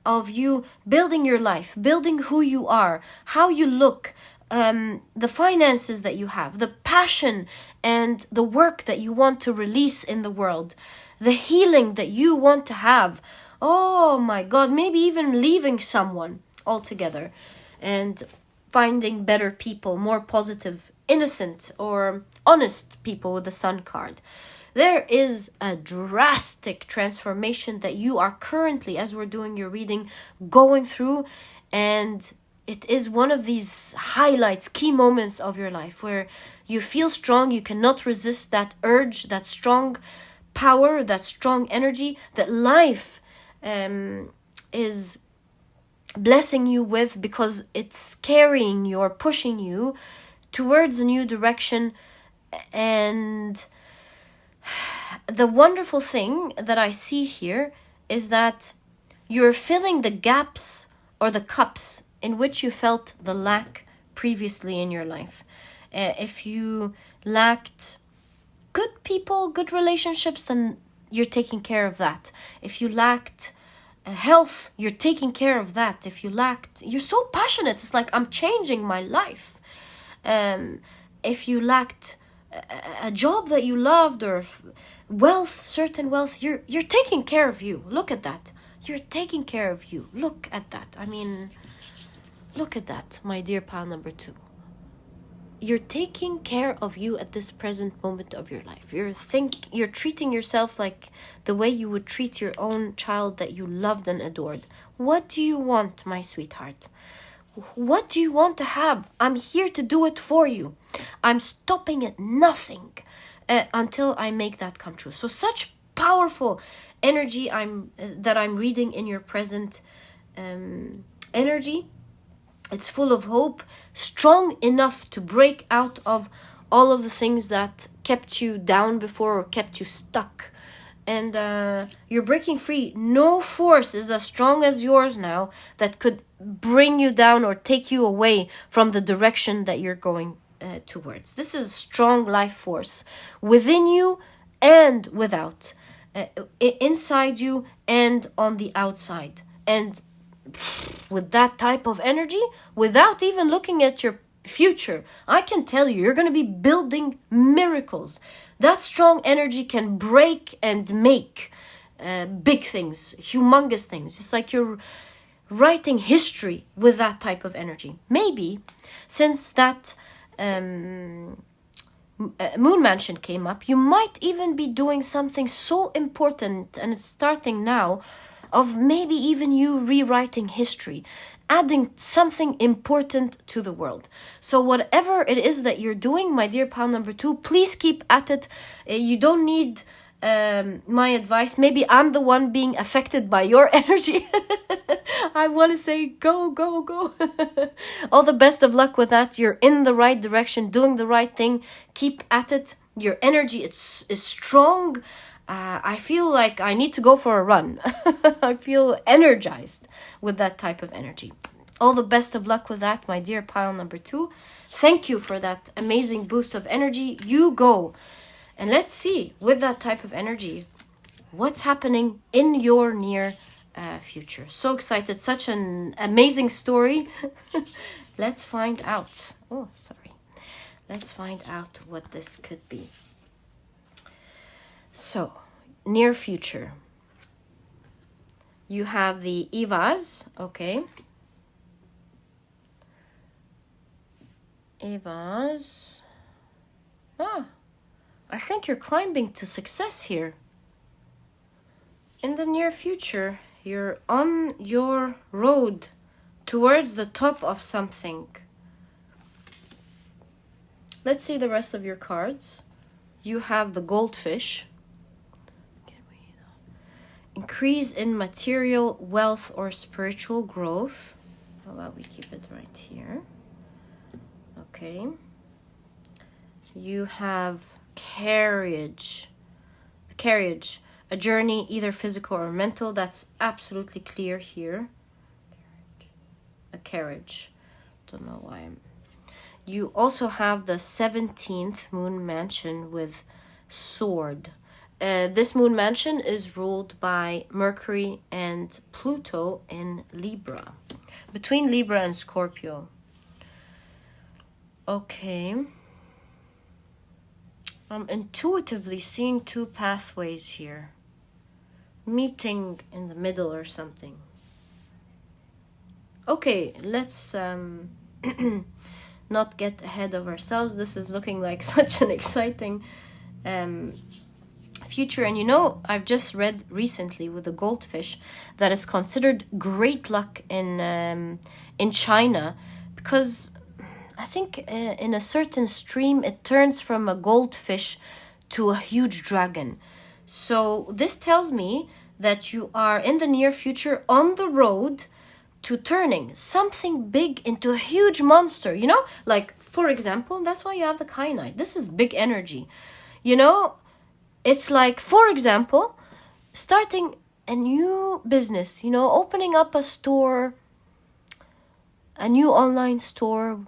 of you building your life, building who you are, how you look, the finances that you have, the passion and the work that you want to release in the world, the healing that you want to have. Oh my God, maybe even leaving someone altogether and finding better people, more positive, innocent or honest people with the Sun card. There is a drastic transformation that you are currently, as we're doing your reading, going through, and it is one of these highlights, key moments of your life where you feel strong, you cannot resist that urge, that strong power, that strong energy that life is blessing you with, because it's carrying you or pushing you towards a new direction. And the wonderful thing that I see here is that you're filling the gaps or the cups in which you felt the lack previously in your life. If you lacked good people, good relationships, then you're taking care of that. If you lacked health, you're taking care of that. If you lacked, you're so passionate, it's like, I'm changing my life. If you lacked a job that you loved, or wealth, certain wealth, you're taking care of you. Look at that. You're taking care of you. Look at that. I mean, look at that, my dear pile number 2. You're taking care of you at this present moment of your life. You're treating yourself like the way you would treat your own child that you loved and adored. What do you want, my sweetheart? What do you want to have? I'm here to do it for you. I'm stopping at nothing until I make that come true. So such powerful energy that I'm reading in your present energy. It's full of hope, strong enough to break out of all of the things that kept you down before or kept you stuck. And you're breaking free. No force is as strong as yours now that could bring you down or take you away from the direction that you're going towards. This is a strong life force within you and without, inside you and on the outside. And with that type of energy, without even looking at your future, I can tell you're going to be building miracles. That strong energy can break and make big things, humongous things. It's like you're writing history with that type of energy. Maybe since that moon mansion came up, you might even be doing something so important, and it's starting now, of maybe even you rewriting history, adding something important to the world. So whatever it is that you're doing, my dear pile number 2, please keep at it. You don't need my advice. Maybe I'm the one being affected by your energy. I want to say go, go, go. All the best of luck with that. You're in the right direction, doing the right thing. Keep at it. Your energy is strong. I feel like I need to go for a run. I feel energized with that type of energy. All the best of luck with that, my dear pile number 2. Thank you for that amazing boost of energy. You go. And let's see, with that type of energy, what's happening in your near future. So excited. Such an amazing story. Let's find out. Oh, sorry. Let's find out what this could be. So, near future. You have the Evas, okay. Evas. Ah, I think you're climbing to success here. In the near future, You're on your road towards the top of something. Let's see the rest of your cards. You have the goldfish. Increase in material wealth or spiritual growth. How about we keep it right here? Okay. You have carriage. The carriage. A journey, either physical or mental. That's absolutely clear here. A carriage. Don't know why I'm... You also have the 17th moon mansion with sword. This moon mansion is ruled by Mercury and Pluto in Libra. Between Libra and Scorpio. Okay. I'm intuitively seeing two pathways here. Meeting in the middle or something. Okay, let's not get ahead of ourselves. This is looking like such an exciting future. And you know, I've just read recently with the goldfish that is considered great luck in China, because I think in a certain stream it turns from a goldfish to a huge dragon. So this tells me that you are in the near future on the road to turning something big into a huge monster, you know? Like, for example, that's why you have the kyanite. This is big energy. You know, it's like, for example, starting a new business, you know, opening up a store, a new online store,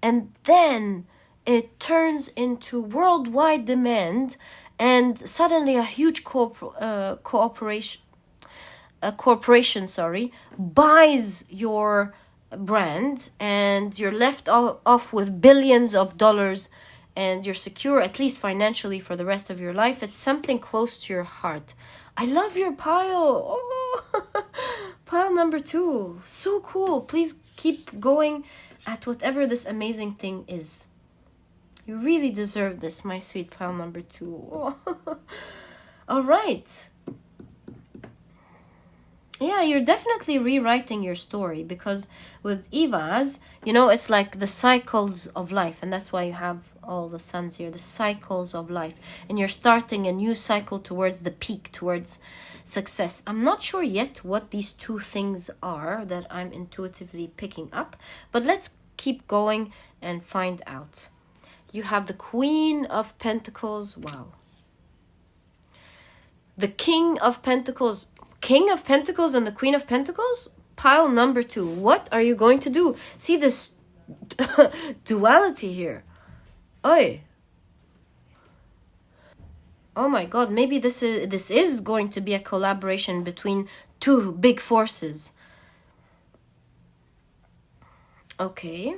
and then it turns into worldwide demand, and suddenly a huge corporation buys your brand, and you're left off with billions of dollars, and you're secure, at least financially, for the rest of your life. It's something close to your heart. I love your pile. Oh, pile number 2. So cool. Please keep going at whatever this amazing thing is. You really deserve this, my sweet pile number 2. Oh. All right. Yeah, you're definitely rewriting your story, because with Eva's, you know, it's like the cycles of life, and that's why you have all the suns here, the cycles of life, and you're starting a new cycle towards the peak, towards success. I'm not sure yet what these two things are that I'm intuitively picking up, but let's keep going and find out. You have the Queen of Pentacles. Wow. The King of Pentacles. King of Pentacles and the Queen of Pentacles? Pile number 2. What are you going to do? See this duality here. Oi. Oh my god, maybe this is going to be a collaboration between two big forces. Okay.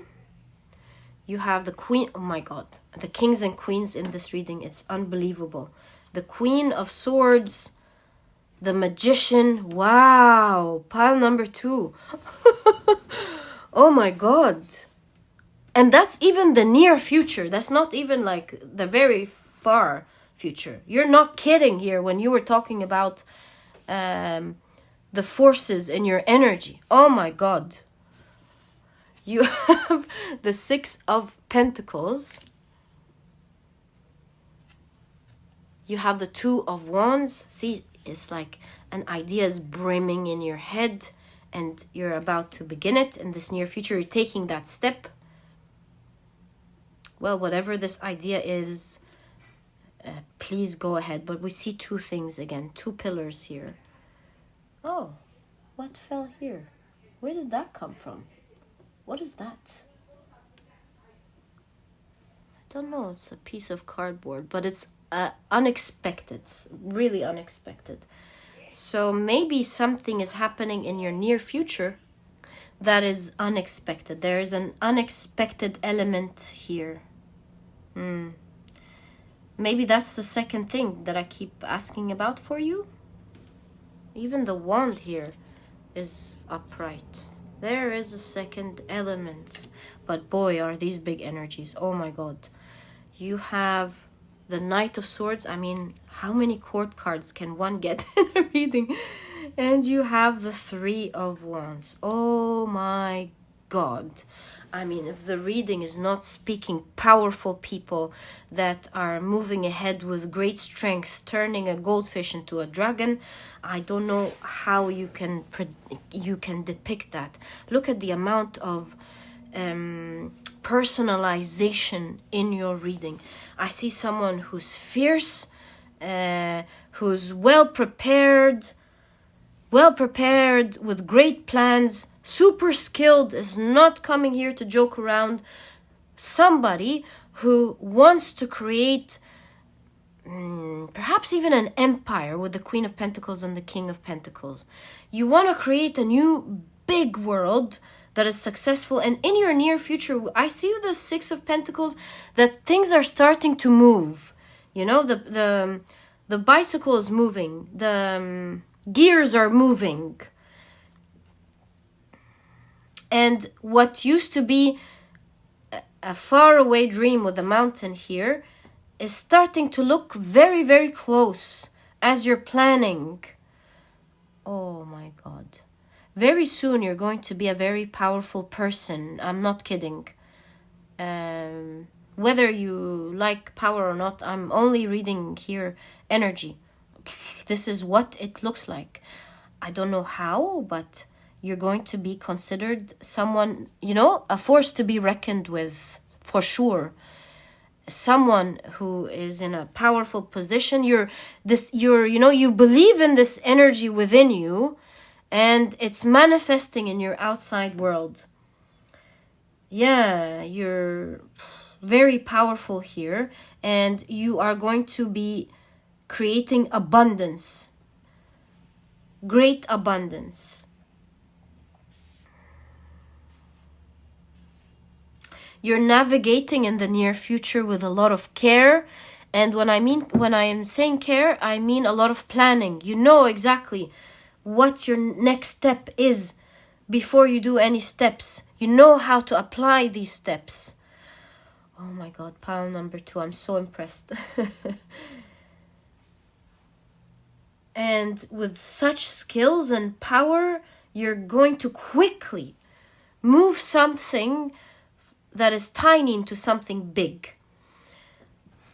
You have the Queen. Oh my god. The kings and queens in this reading. It's unbelievable. The Queen of Swords. The Magician. Wow. Pile number 2. Oh my god. And that's even the near future. That's not even like the very far future. You're not kidding here when you were talking about the forces in your energy. Oh my god. You have the 6 of Pentacles. You have the 2 of Wands. See, it's like an idea is brimming in your head, and you're about to begin it in this near future. You're taking that step. Well, whatever this idea is, please go ahead. But we see 2 things again, 2 pillars here. Oh, what fell here? Where did that come from? What is that? I don't know. It's a piece of cardboard, but it's unexpected, really unexpected. So maybe something is happening in your near future that is unexpected. There is an unexpected element here. Maybe that's the second thing that I keep asking about for you. Even the wand here is upright. There is a second element. But boy, are these big energies. Oh my god. You have the Knight of Swords. I mean, how many court cards can one get in a reading? And you have the Three of Wands. Oh my God. I mean, if the reading is not speaking powerful people that are moving ahead with great strength, turning a goldfish into a dragon, I don't know how you can depict that. Look at the amount of personalization in your reading. I see someone who's fierce, who's well prepared with great plans, super skilled, is not coming here to joke around. Somebody who wants to create perhaps even an empire with the Queen of Pentacles and the King of Pentacles. You want to create a new big world that is successful, and in your near future, I see the Six of Pentacles, that things are starting to move. You know, the bicycle is moving, the gears are moving. And what used to be a faraway dream with the mountain here is starting to look very, very close as you're planning. Oh my God. Very soon you're going to be a very powerful person. I'm not kidding. Whether you like power or not, I'm only reading here energy. This is what it looks like. I don't know how, but you're going to be considered someone, you know, a force to be reckoned with, for sure. Someone who is in a powerful position. You believe in this energy within you, and it's manifesting in your outside world. Yeah, you're very powerful here, and you are going to be creating abundance. Great abundance. You're navigating in the near future with a lot of care. And when I am saying care, I mean a lot of planning. You know exactly what your next step is before you do any steps. You know how to apply these steps. Oh my God, pile number 2. I'm so impressed. And with such skills and power, you're going to quickly move something that is tiny into something big,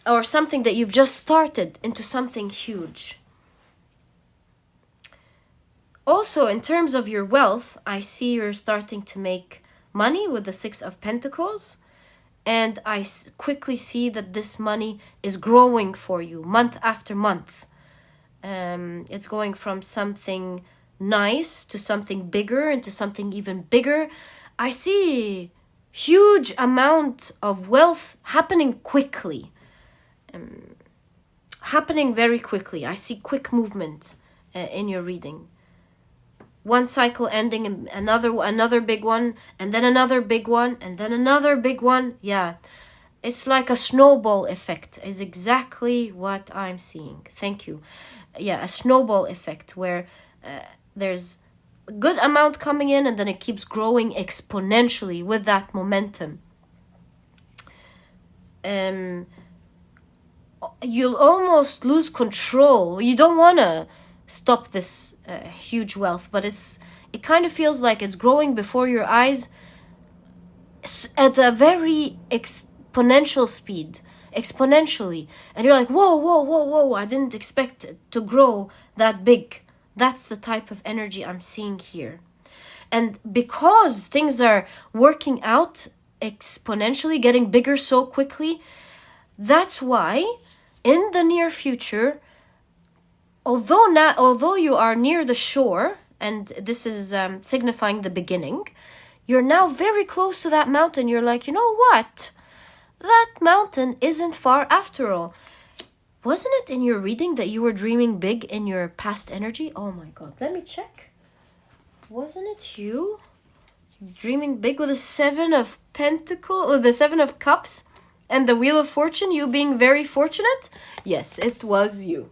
or something that you've just started into something huge. Also, in terms of your wealth, I see you're starting to make money with the Six of Pentacles, and I quickly see that this money is growing for you month after month. It's going from something nice to something bigger and to something even bigger. I see huge amount of wealth happening quickly, happening very quickly. I see quick movement in your reading. One cycle ending, and another big one, and then another big one, and then another big one. Yeah, it's like a snowball effect is exactly what I'm seeing. Thank you. Yeah, a snowball effect where there's good amount coming in, and then it keeps growing exponentially with that momentum. You'll almost lose control. You don't want to stop this huge wealth, but it kind of feels like it's growing before your eyes at a very exponential speed, exponentially, and you're like, whoa, I didn't expect it to grow that big. That's the type of energy I'm seeing here. And because things are working out exponentially, getting bigger so quickly, that's why in the near future, although you are near the shore, and this is signifying the beginning, you're now very close to that mountain. You're like, you know what? That mountain isn't far after all. Wasn't it in your reading that you were dreaming big in your past energy? Oh my God, let me check. Wasn't it you dreaming big with the Seven of Pentacles, or the Seven of Cups, and the Wheel of Fortune, you being very fortunate? Yes, it was you.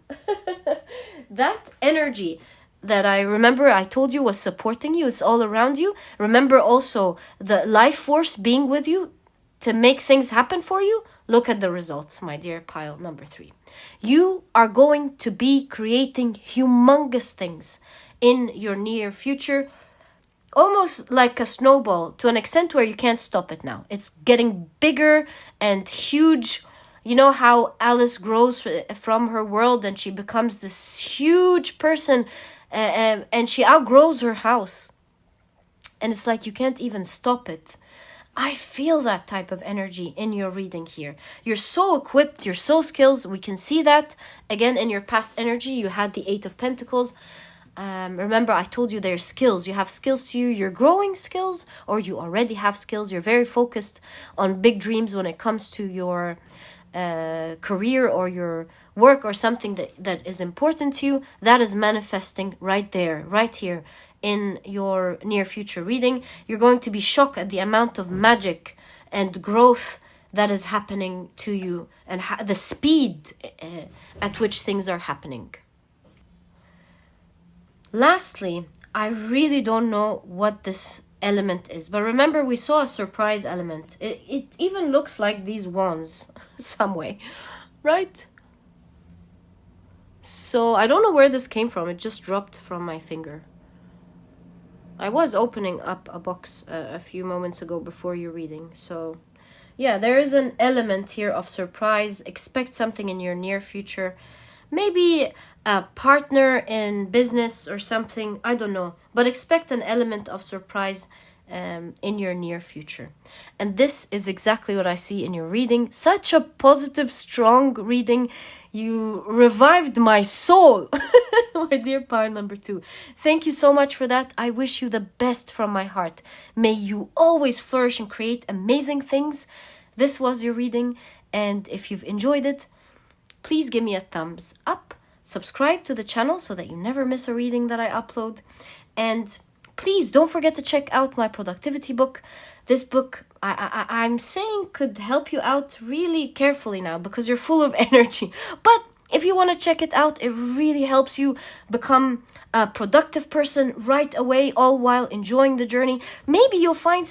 That energy that I remember I told you was supporting you, it's all around you. Remember also the life force being with you to make things happen for you. Look at the results, my dear pile number 3. You are going to be creating humongous things in your near future, almost like a snowball, to an extent where you can't stop it now. It's getting bigger and huge. You know how Alice grows from her world and she becomes this huge person, and she outgrows her house. And it's like you can't even stop it. I feel that type of energy in your reading here. You're so equipped, you're so skilled. We can see that again in your past energy. You had the Eight of Pentacles. Remember, I told you there's skills. You have skills to you. You're growing skills, or you already have skills. You're very focused on big dreams when it comes to your career or your work or something that is important to you. That is manifesting right there, right here in your near future reading. You're going to be shocked at the amount of magic and growth that is happening to you, and the speed at which things are happening. Lastly, I really don't know what this element is, but remember we saw a surprise element. It even looks like these wands some way, right? So I don't know where this came from. It just dropped from my finger. I was opening up a box a few moments ago before your reading. So yeah, there is an element here of surprise. Expect something in your near future. Maybe a partner in business or something. I don't know. But expect an element of surprise in your near future. And this is exactly what I see in your reading. Such a positive, strong reading. You revived my soul, my dear pile number 2. Thank you so much for that. I wish you the best from my heart. May you always flourish and create amazing things. This was your reading, and if you've enjoyed it, please give me a thumbs up. Subscribe to the channel so that you never miss a reading that I upload. And please don't forget to check out my productivity book. This book, I'm saying, could help you out really carefully now because you're full of energy. But if you want to check it out, it really helps you become a productive person right away, all while enjoying the journey. Maybe you'll find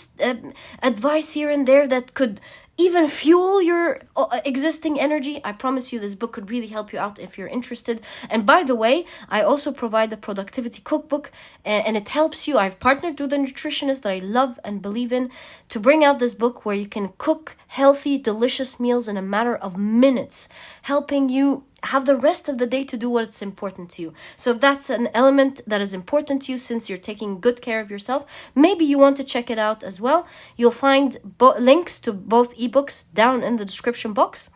advice here and there that could even fuel your existing energy. I promise you this book could really help you out if you're interested. And by the way, I also provide a productivity cookbook, and it helps you. I've partnered with a nutritionist that I love and believe in to bring out this book where you can cook healthy, delicious meals in a matter of minutes, helping you have the rest of the day to do what's important to you. So if that's an element that is important to you, since you're taking good care of yourself, maybe you want to check it out as well. You'll find links to both ebooks down in the description box.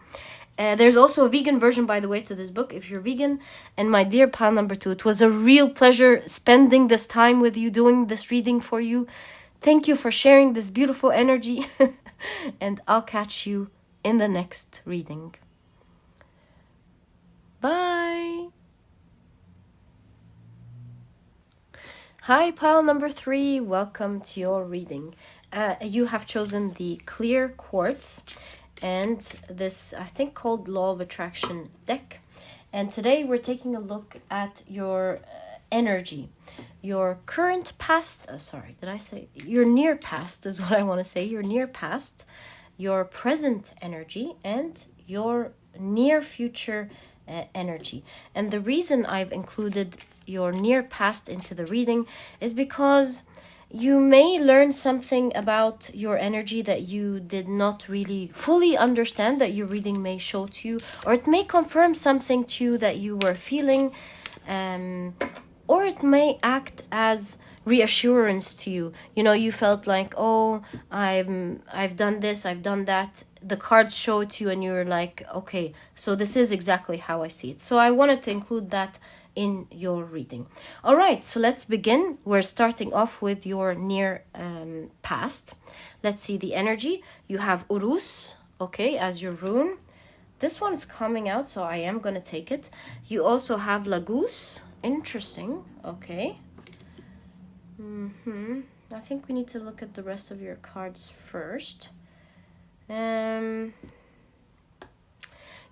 There's also a vegan version, by the way, to this book if you're vegan. And my dear pile number 2, it was a real pleasure spending this time with you, doing this reading for you. Thank you for sharing this beautiful energy. And I'll catch you in the next reading. Bye. Hi, pile number 3. Welcome to your reading. You have chosen the clear quartz and this, I think, called Law of Attraction deck. And today we're taking a look at your energy, your current past. Your near past is what I want to say. Your near past, your present energy, and your near future energy. And the reason I've included your near past into the reading is because you may learn something about your energy that you did not really fully understand, that your reading may show to you, or it may confirm something to you that you were feeling, or it may act as reassurance to you. You know, you felt like, oh, I've done this, I've done that. The cards show it to you and you're like, okay, so this is exactly how I see it. So I wanted to include that in your reading. All right, so let's begin. We're starting off with your near past. Let's see the energy. You have Urus, okay, as your rune. This one's coming out, so I am going to take it. You also have Lagus. Interesting, okay. I think we need to look at the rest of your cards first.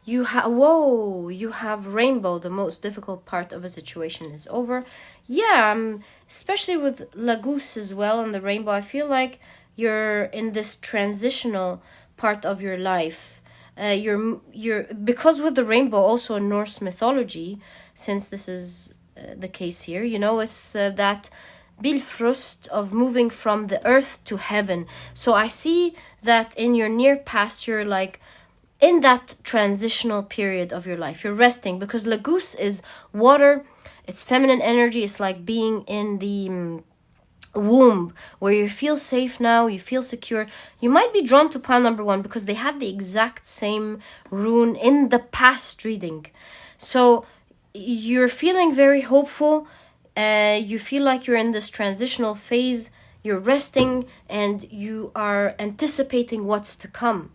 You have rainbow. The most difficult part of a situation is over. Yeah, especially with Lagus as well and the rainbow. I feel like you're in this transitional part of your life. You're because with the rainbow, also in Norse mythology, since this is the case here. You know, it's that Bifrost of moving from the earth to heaven. So I see that in your near past, you're like in that transitional period of your life. You're resting because Lagus is water. It's feminine energy. It's like being in the womb where you feel safe now, you feel secure. You might be drawn to pile number 1 because they had the exact same rune in the past reading. So you're feeling very hopeful. You feel like you're in this transitional phase. You're resting and you are anticipating what's to come.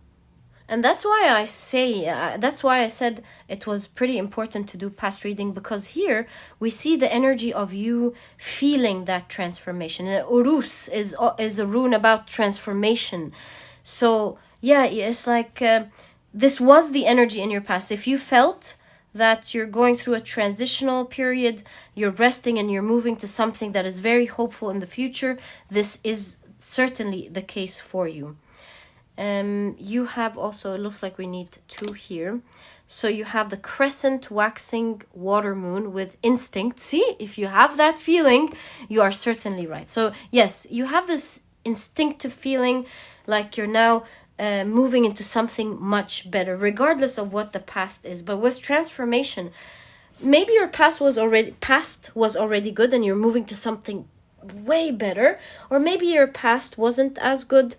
And that's why I said it was pretty important to do past reading, because here we see the energy of you feeling that transformation. And Urus is a rune about transformation. So yeah, it's like this was the energy in your past. If you felt that you're going through a transitional period, you're resting and you're moving to something that is very hopeful in the future, this is certainly the case for you. You have also, it looks like we need 2 here. So you have the crescent waxing water moon with instinct. See, if you have that feeling, you are certainly right. So yes, you have this instinctive feeling like you're now moving into something much better, regardless of what the past is. But with transformation, maybe your past was already good and you're moving to something way better, or maybe your past wasn't as good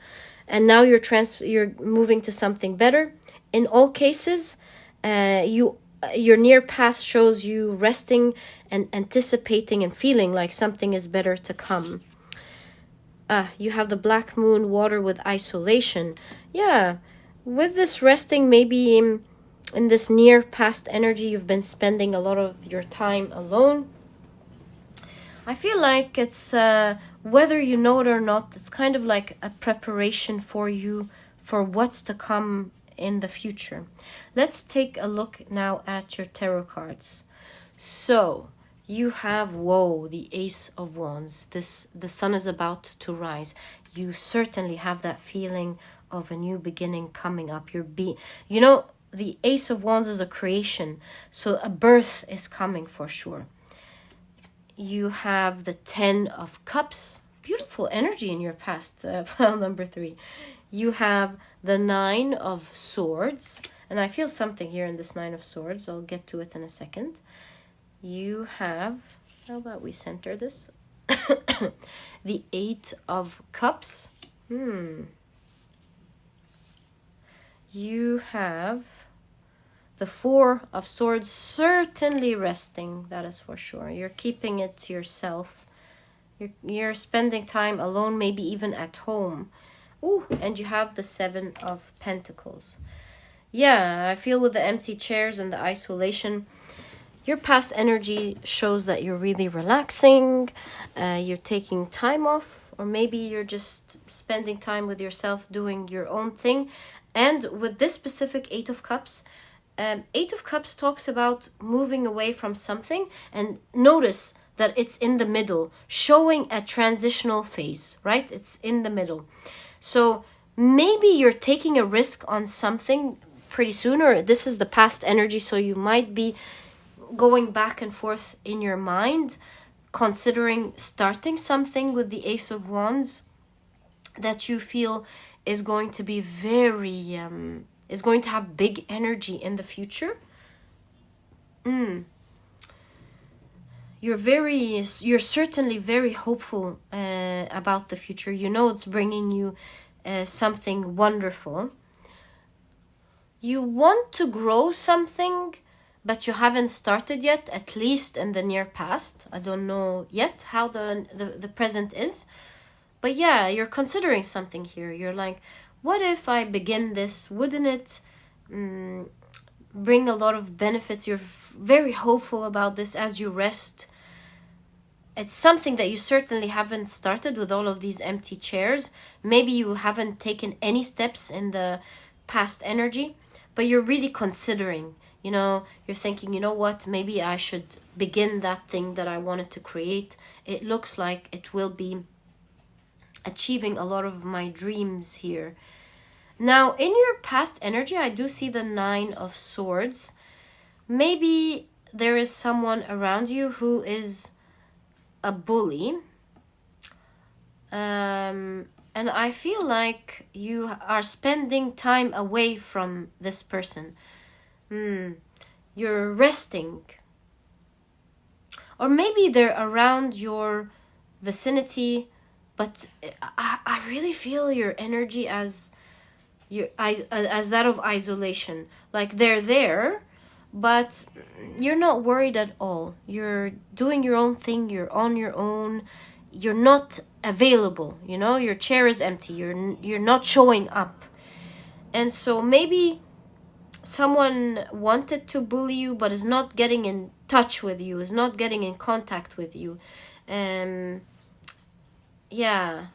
and now you're moving to something better. In all cases, your near past shows you resting and anticipating and feeling like something is better to come. You have the black moon water with isolation. Yeah, with this resting, maybe in this near past energy, you've been spending a lot of your time alone. I feel like it's, whether you know it or not, it's kind of like a preparation for you for what's to come in the future. Let's take a look now at your tarot cards. So you have, whoa, the Ace of Wands. The sun is about to rise. You certainly have that feeling of a new beginning coming up. You know, the Ace of Wands is a creation, so a birth is coming for sure. You have the 10 of Cups. Beautiful energy in your past, pile number 3. You have the 9 of Swords. And I feel something here in this 9 of Swords. I'll get to it in a second. You have, how about we center this? The 8 of Cups. You have the 4 of Swords, certainly resting, that is for sure. You're keeping it to yourself. You're spending time alone, maybe even at home. Ooh, and you have the 7 of Pentacles. Yeah, I feel with the empty chairs and the isolation, your past energy shows that you're really relaxing. You're taking time off, or maybe you're just spending time with yourself, doing your own thing. And with this specific 8 of Cups, 8 of Cups talks about moving away from something, and notice that it's in the middle, showing a transitional phase, right? It's in the middle. So maybe you're taking a risk on something pretty soon, or this is the past energy, so you might be going back and forth in your mind, considering starting something with the Ace of Wands that you feel is going to be very... is going to have big energy in the future. You're certainly very hopeful about the future. You know it's bringing you something wonderful. You want to grow something, but you haven't started yet, at least in the near past. I don't know yet how the present is. But yeah, you're considering something here. You're like, what if I begin this? Wouldn't it bring a lot of benefits? You're very hopeful about this as you rest. It's something that you certainly haven't started with all of these empty chairs. Maybe you haven't taken any steps in the past energy, but you're really considering. You know, you're thinking, you know what, maybe I should begin that thing that I wanted to create. It looks like it will be achieving a lot of my dreams here. Now, in your past energy, I do see the 9 of Swords. Maybe there is someone around you who is a bully. And I feel like you are spending time away from this person. You're resting. Or maybe they're around your vicinity, but I really feel your energy as that of isolation. Like they're there, but you're not worried at all. You're doing your own thing. You're on your own. You're not available. You know, your chair is empty. You're not showing up. And so maybe someone wanted to bully you, but is not getting in touch with you, is not getting in contact with you. Yeah,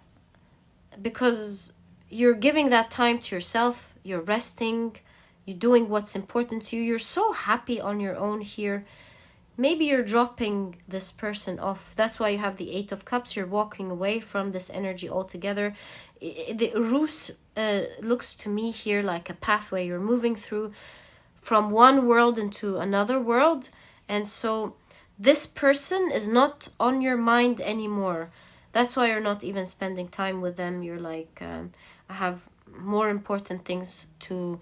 because you're giving that time to yourself. You're resting. You're doing what's important to you. You're so happy on your own here. Maybe you're dropping this person off. That's why you have the Eight of Cups. You're walking away from this energy altogether. The Rus looks to me here like a pathway. You're moving through from one world into another world. And so this person is not on your mind anymore. That's why you're not even spending time with them. You're like, I have more important things to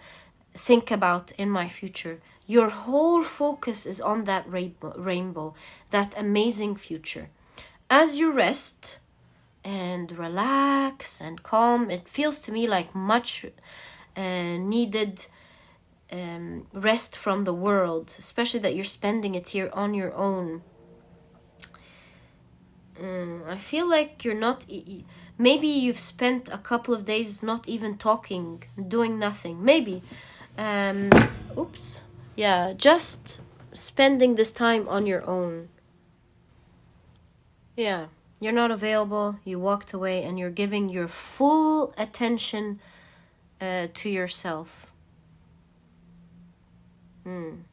think about in my future. Your whole focus is on that rainbow, that amazing future. As you rest and relax and calm, it feels to me like much needed rest from the world, especially that you're spending it here on your own. I feel like you're not... Maybe you've spent a couple of days not even talking, doing nothing. Maybe. Oops. Yeah, just spending this time on your own. Yeah, you're not available, you walked away, and you're giving your full attention to yourself. In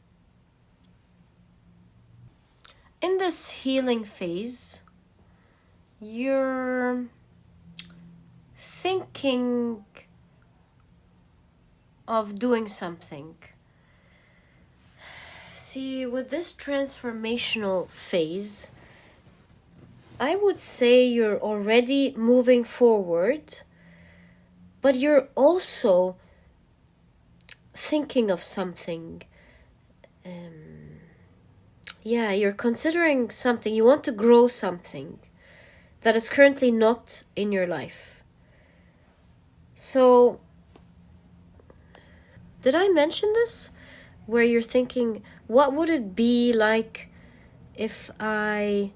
this healing phase, you're thinking of doing something. See, with this transformational phase, I would say you're already moving forward, but you're also thinking of something. Yeah, you're considering something. You want to grow something that is currently not in your life. So, did I mention this? Where you're thinking, what would it be like if I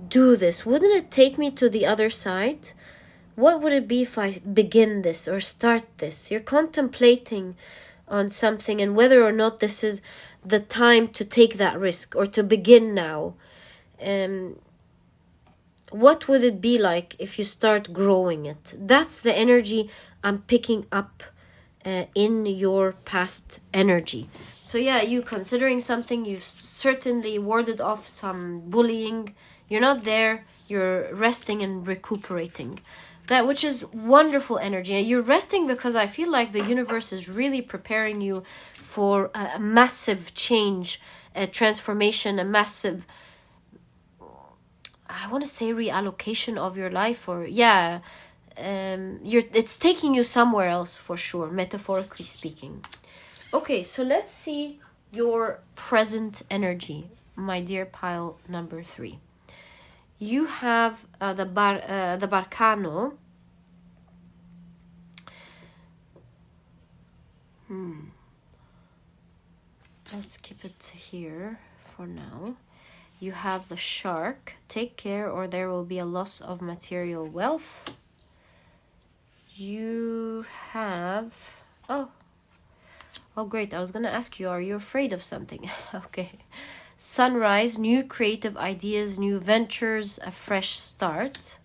do this? Wouldn't it take me to the other side? What would it be if I begin this or start this? You're contemplating on something and whether or not this is the time to take that risk or to begin now. What would it be like if you start growing it? That's the energy I'm picking up in your past energy. So yeah, you considering something, you've certainly warded off some bullying. You're not there, you're resting and recuperating. That, which is wonderful energy. And you're resting because I feel like the universe is really preparing you for a massive change, a transformation, a massive, I want to say reallocation of your life, or yeah, it's taking you somewhere else for sure, metaphorically speaking. Okay, so let's see your present energy, my dear pile number 3. You have the Barcano. Let's keep it here for now. You have the Shark. Take care or there will be a loss of material wealth. You have... Oh, great. I was going to ask you, are you afraid of something? Okay. Sunrise, new creative ideas, new ventures, a fresh start.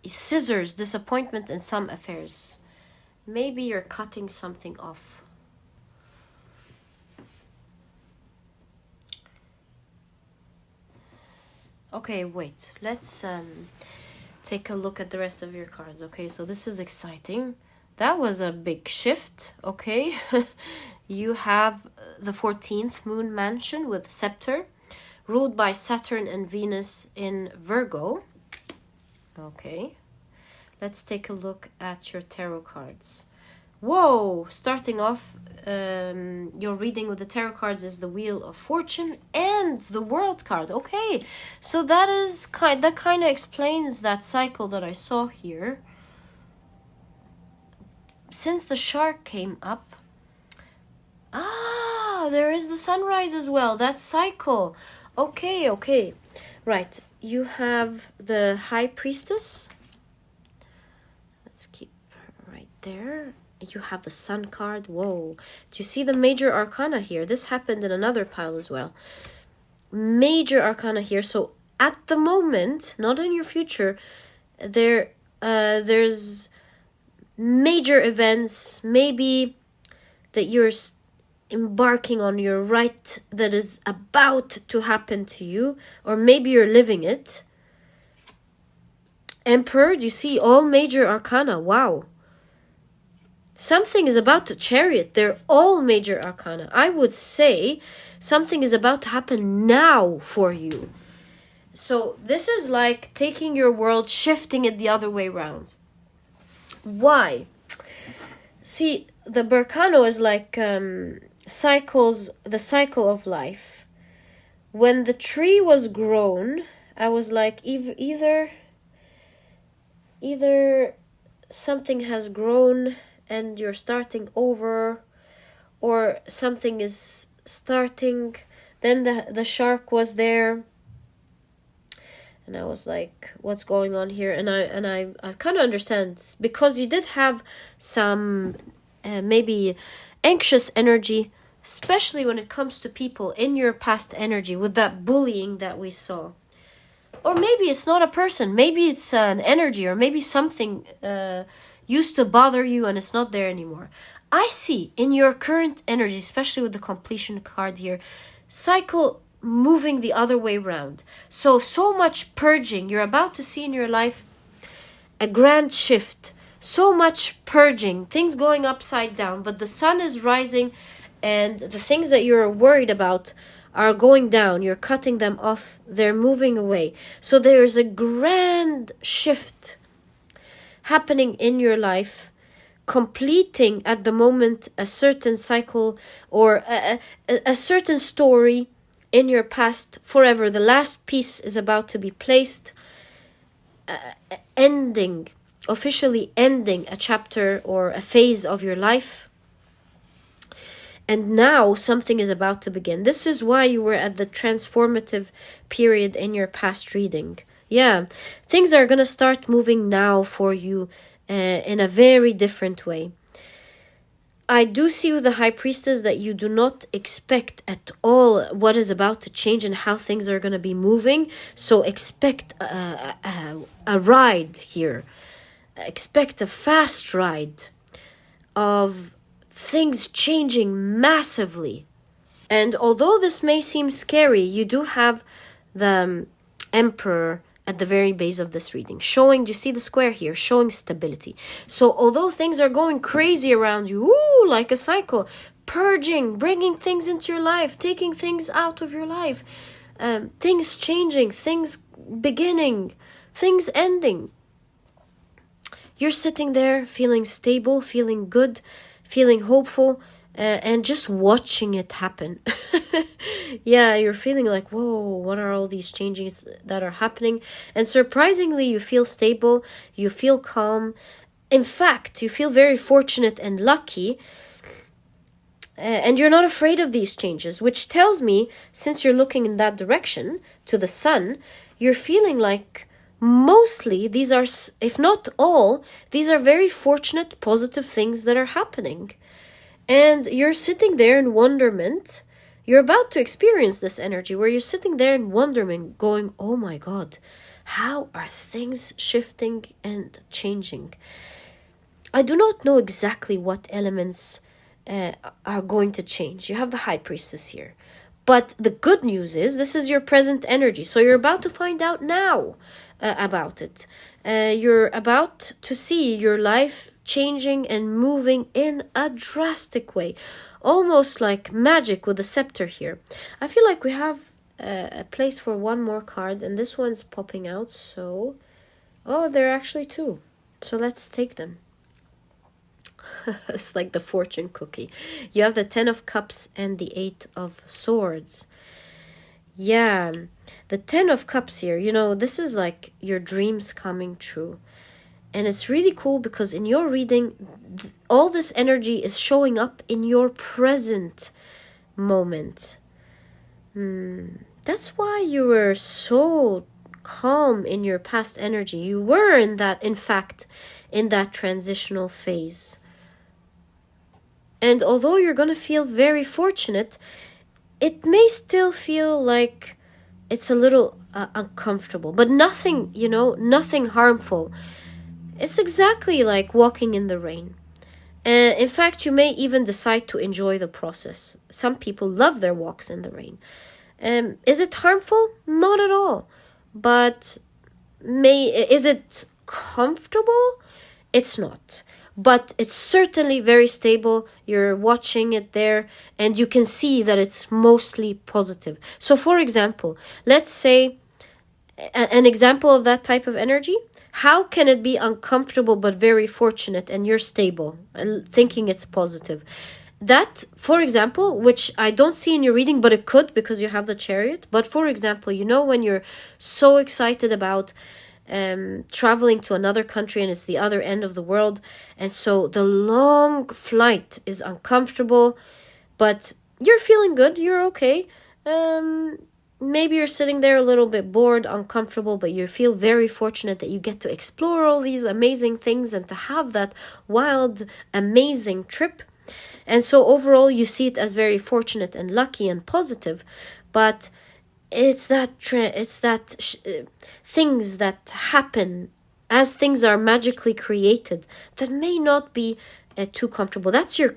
Scissors, disappointment in some affairs. Maybe you're cutting something off. Okay, wait. Let's take a look at the rest of your cards. Okay, so this is exciting. That was a big shift, okay? you have the 14th moon mansion with scepter, ruled by Saturn and Venus in Virgo. Okay, let's take a look at your tarot cards. Whoa! Starting off, your reading with the tarot cards is the Wheel of Fortune and the World card. Okay, so that kind of explains that cycle that I saw here. Since the shark came up, there is the sunrise as well. That cycle. Okay. Right. You have the High Priestess. Let's keep her right there. You have the Sun card. Whoa. Do you see the Major Arcana here? This happened in another pile as well. Major Arcana here. So at the moment, not in your future, there's major events, maybe that you're embarking on your right that is about to happen to you, or maybe you're living it. Emperor, do you see all major arcana? Wow. Something is about to chariot. They're all major arcana. I would say something is about to happen now for you. So this is like taking your world, shifting it the other way around. Why? See, the Berkano is like cycles, the cycle of life. When the tree was grown, I was like, either something has grown and you're starting over, or something is starting. Then the shark was there, and I was like, what's going on here? And I kind of understand, because you did have some maybe anxious energy, especially when it comes to people in your past energy, with that bullying that we saw. Or maybe it's not a person, maybe it's an energy, or maybe something used to bother you and it's not there anymore. I see in your current energy, especially with the completion card here, cycle moving the other way around. So much purging. You're about to see in your life a grand shift. So much purging, things going upside down, but the sun is rising and the things that you're worried about are going down. You're cutting them off. They're moving away. So there's a grand shift happening in your life, completing at the moment a certain cycle or a certain story in your past forever. The last piece is about to be placed, officially ending a chapter or a phase of your life. And now something is about to begin. This is why you were at the transformative period in your past reading. Yeah, things are going to start moving now for you in a very different way. I do see with the High Priestess that you do not expect at all what is about to change and how things are going to be moving. So expect a ride here. Expect a fast ride of things changing massively. And although this may seem scary, you do have the Emperor at the very base of this reading, showing, do you see the square here, showing stability. So although things are going crazy around you, like a cycle, purging, bringing things into your life, taking things out of your life, things changing, things beginning, things ending, you're sitting there feeling stable, feeling good, feeling hopeful, and just watching it happen. Yeah, you're feeling like, whoa, what are all these changes that are happening? And surprisingly, you feel stable, you feel calm. In fact, you feel very fortunate and lucky, and you're not afraid of these changes, which tells me, since you're looking in that direction, to the sun, you're feeling like mostly these are, if not all, these are very fortunate, positive things that are happening. And you're sitting there in wonderment. You're about to experience this energy where you're sitting there in wonderment, going, oh my God, how are things shifting and changing? I do not know exactly what elements are going to change. You have the High Priestess here. But the good news is this is your present energy. So you're about to find out now about it. You're about to see your life changing and moving in a drastic way, almost like magic with the scepter here. I feel like we have a place for one more card, and this one's popping out. So, oh, there are actually two. So let's take them. It's like the fortune cookie. You have the 10 of Cups and the 8 of Swords. Yeah, the 10 of Cups here, you know, this is like your dreams coming true. And it's really cool because in your reading, all this energy is showing up in your present moment. That's why you were so calm in your past energy. You were in fact, in that transitional phase. And although you're going to feel very fortunate, it may still feel like it's a little uncomfortable, but nothing, you know, nothing harmful. It's exactly like walking in the rain. In fact, you may even decide to enjoy the process. Some people love their walks in the rain. Is it harmful? Not at all. But is it comfortable? It's not. But it's certainly very stable. You're watching it there and you can see that it's mostly positive. So for example, let's say an example of that type of energy. How can it be uncomfortable but very fortunate and you're stable and thinking it's positive? That, for example, which I don't see in your reading, but it could because you have the Chariot. But for example, you know, when you're so excited about traveling to another country and it's the other end of the world, and so the long flight is uncomfortable, but you're feeling good, you're okay. Maybe you're sitting there a little bit bored, uncomfortable, but you feel very fortunate that you get to explore all these amazing things and to have that wild, amazing trip. And so overall you see it as very fortunate and lucky and positive, but it's things that happen as things are magically created that may not be too comfortable. That's your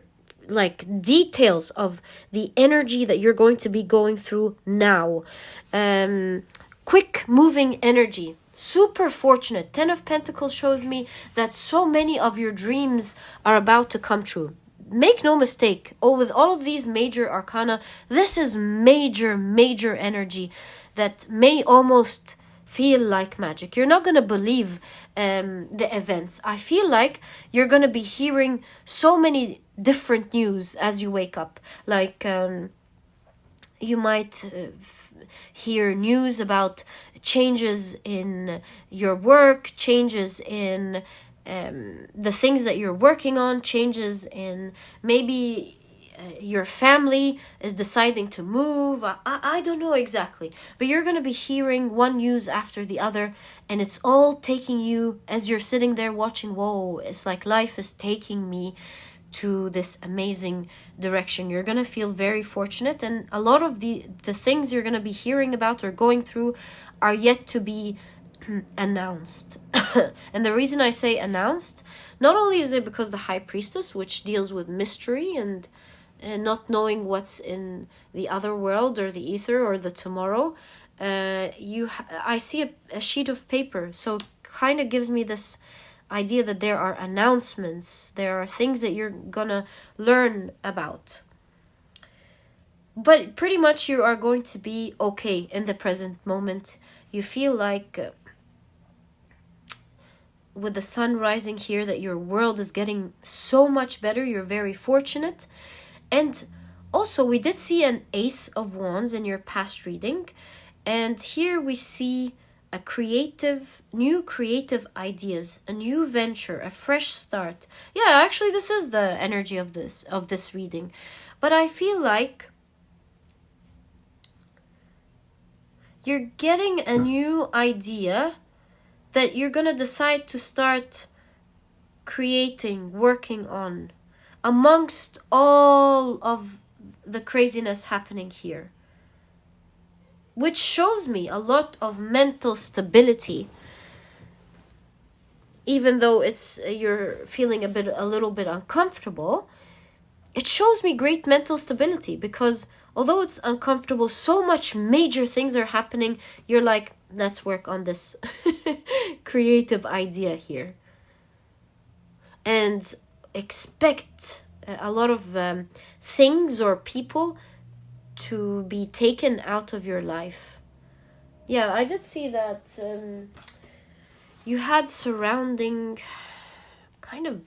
like details of the energy that you're going to be going through now. Quick moving energy, super fortunate. 10 of Pentacles shows me that so many of your dreams are about to come true. Make no mistake, with all of these major arcana, this is major energy that may almost feel like magic. You're not going to believe the events. I feel like you're going to be hearing so many different news as you wake up. Like you might hear news about changes in your work, changes in the things that you're working on, changes in maybe your family is deciding to move. I don't know exactly, but you're going to be hearing one news after the other, and it's all taking you as you're sitting there watching. Whoa, it's like life is taking me to this amazing direction. You're going to feel very fortunate, and a lot of the things you're going to be hearing about or going through are yet to be announced. And the reason I say announced, not only is it because the High Priestess, which deals with mystery and not knowing what's in the other world or the ether or the tomorrow, I see a sheet of paper, so kind of gives me this idea that there are announcements, there are things that you're gonna learn about. But pretty much you are going to be okay in the present moment. You feel like with the sun rising here that your world is getting so much better. You're very fortunate. And also we did see an Ace of Wands in your past reading, and here we see a new creative ideas, a new venture, a fresh start. Yeah, actually this is the energy of this reading. But I feel like you're getting a new idea that you're going to decide to start creating, working on, amongst all of the craziness happening here. Which shows me a lot of mental stability. Even though you're feeling a little bit uncomfortable, it shows me great mental stability, because although it's uncomfortable, so much major things are happening. You're like, let's work on this creative idea here. and expect a lot of things or people to be taken out of your life. Yeah, I did see that you had surrounding kind of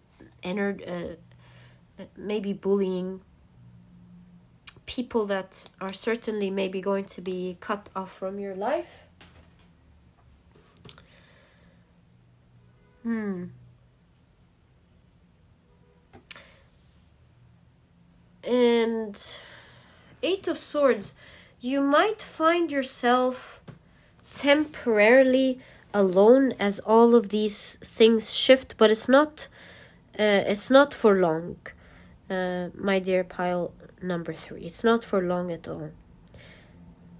maybe bullying people that are certainly maybe going to be cut off from your life. And Eight of Swords, you might find yourself temporarily alone as all of these things shift, but it's not for long, my dear pile number 3. It's not for long at all.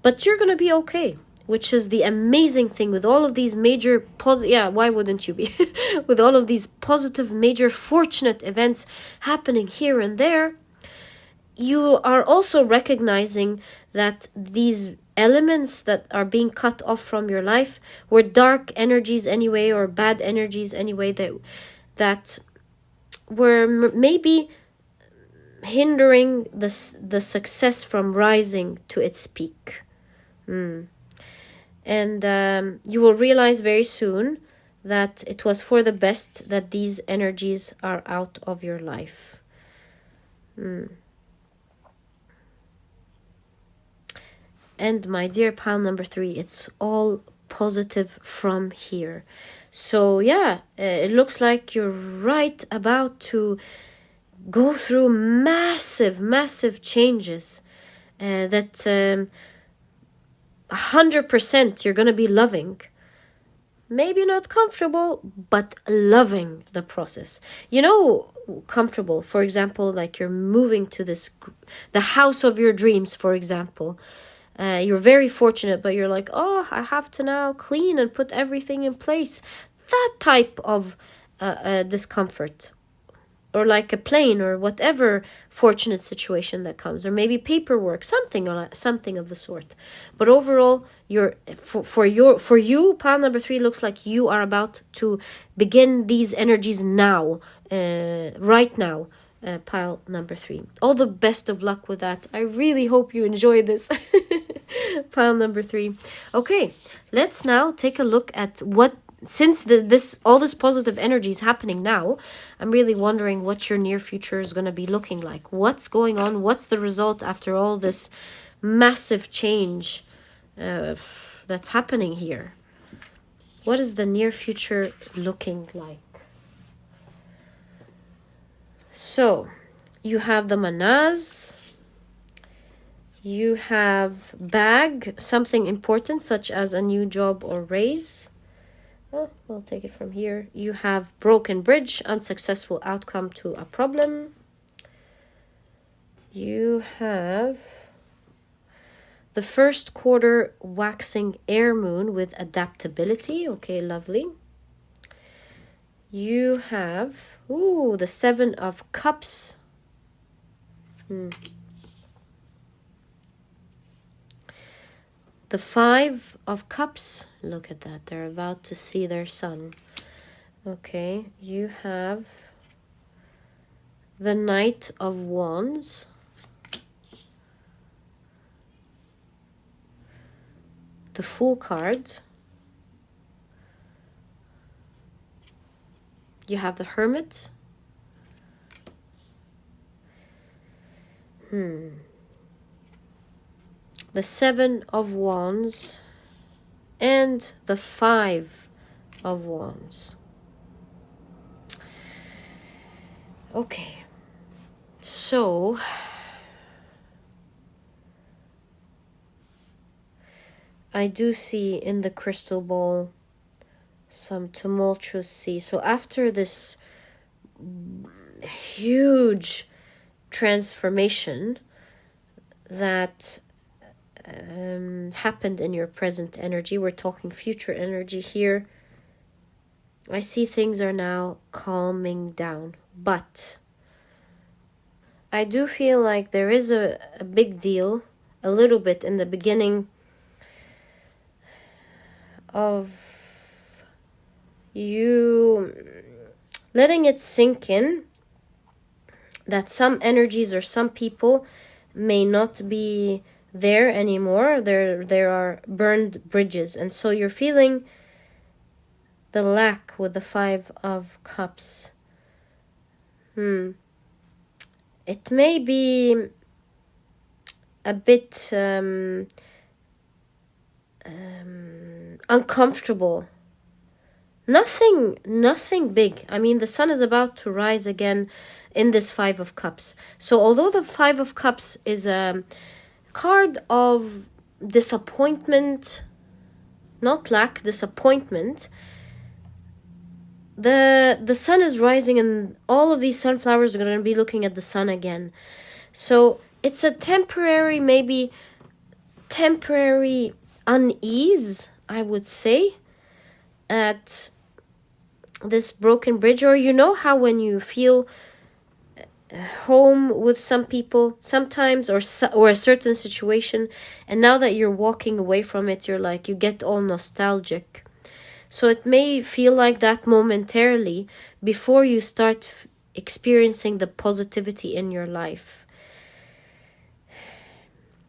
But you're gonna be okay, which is the amazing thing with all of these major why wouldn't you be? With all of these positive, major, fortunate events happening here and there, you are also recognizing that these elements that are being cut off from your life were dark energies anyway, or bad energies anyway, that were maybe hindering the success from rising to its peak. And you will realize very soon that it was for the best that these energies are out of your life. And my dear pile number 3, it's all positive from here. So yeah, it looks like you're right about to go through massive changes that 100% you're going to be loving. Maybe not comfortable, but loving the process. You know, comfortable, for example, like you're moving to the house of your dreams, for example. You're very fortunate, but you're like, oh, I have to now clean and put everything in place. That type of discomfort. Or like a plane or whatever fortunate situation that comes. Or maybe paperwork, something of the sort. But overall, for you, pile number 3 looks like you are about to begin these energies now. Right now. Pile number 3. All the best of luck with that. I really hope you enjoy this. Pile number 3. Okay, let's now take a look at what, since all this positive energy is happening now, I'm really wondering what your near future is going to be looking like. What's going on? What's the result after all this massive change that's happening here? What is the near future looking like? So, you have the manas, you have bag, something important such as a new job or raise. Oh, we'll take it from here. You have broken bridge, unsuccessful outcome to a problem. You have the first quarter waxing air moon with adaptability. Okay, lovely. You have, the 7 of cups. The 5 of cups. Look at that. They're about to see their sun. Okay, you have the Knight of Wands. The Fool card. You have the Hermit. The 7 of Wands and the 5 of Wands. Okay, so I do see in the crystal ball some tumultuous sea. So after this huge transformation that happened in your present energy, we're talking future energy here, I see things are now calming down. But I do feel like there is a big deal, a little bit in the beginning of you letting it sink in that some energies or some people may not be there anymore. There are burned bridges, and so you're feeling the lack with the 5 of Cups. It may be a bit uncomfortable. Nothing big. I mean, the sun is about to rise again in this 5 of Cups. So although the 5 of Cups is a card of disappointment, not lack, disappointment, the sun is rising and all of these sunflowers are going to be looking at the sun again. So it's a maybe temporary unease, I would say, at this broken bridge. Or you know how when you feel home with some people sometimes, or a certain situation, and now that you're walking away from it, you're like, you get all nostalgic. So it may feel like that momentarily before you start experiencing the positivity in your life.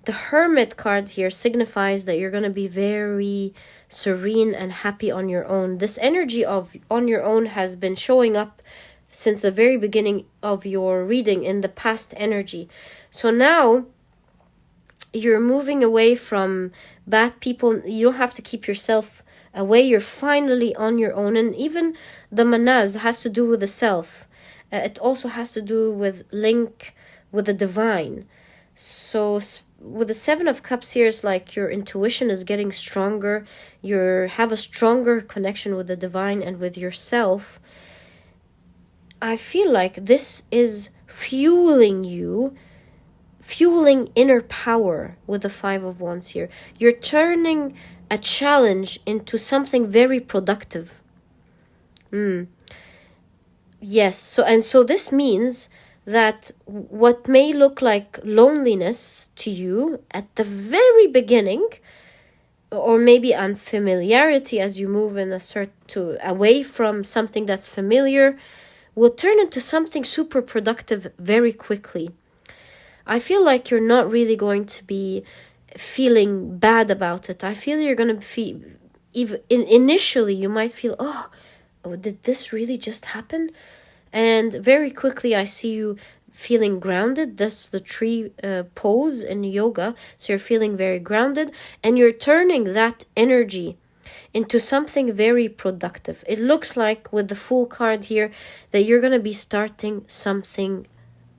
The Hermit card here signifies that you're going to be very serene and happy on your own. This energy of on your own has been showing up since the very beginning of your reading in the past energy. So now you're moving away from bad people. You don't have to keep yourself away. You're finally on your own. And even the manaz has to do with the self. It also has to do with link with the divine. So with the 7 of Cups here, it's like your intuition is getting stronger. You have a stronger connection with the divine and with yourself. I feel like this is fueling you, fueling inner power with the 5 of Wands here. You're turning a challenge into something very productive. Yes, so this means that what may look like loneliness to you at the very beginning, or maybe unfamiliarity as you move in away from something that's familiar, will turn into something super productive very quickly. I feel like you're not really going to be feeling bad about it. I feel you're going to feel, even initially you might feel, oh, did this really just happen? And very quickly I see you feeling grounded. That's the tree pose in yoga. So you're feeling very grounded, and you're turning that energy into something very productive. It looks like with the Fool card here that you're going to be starting something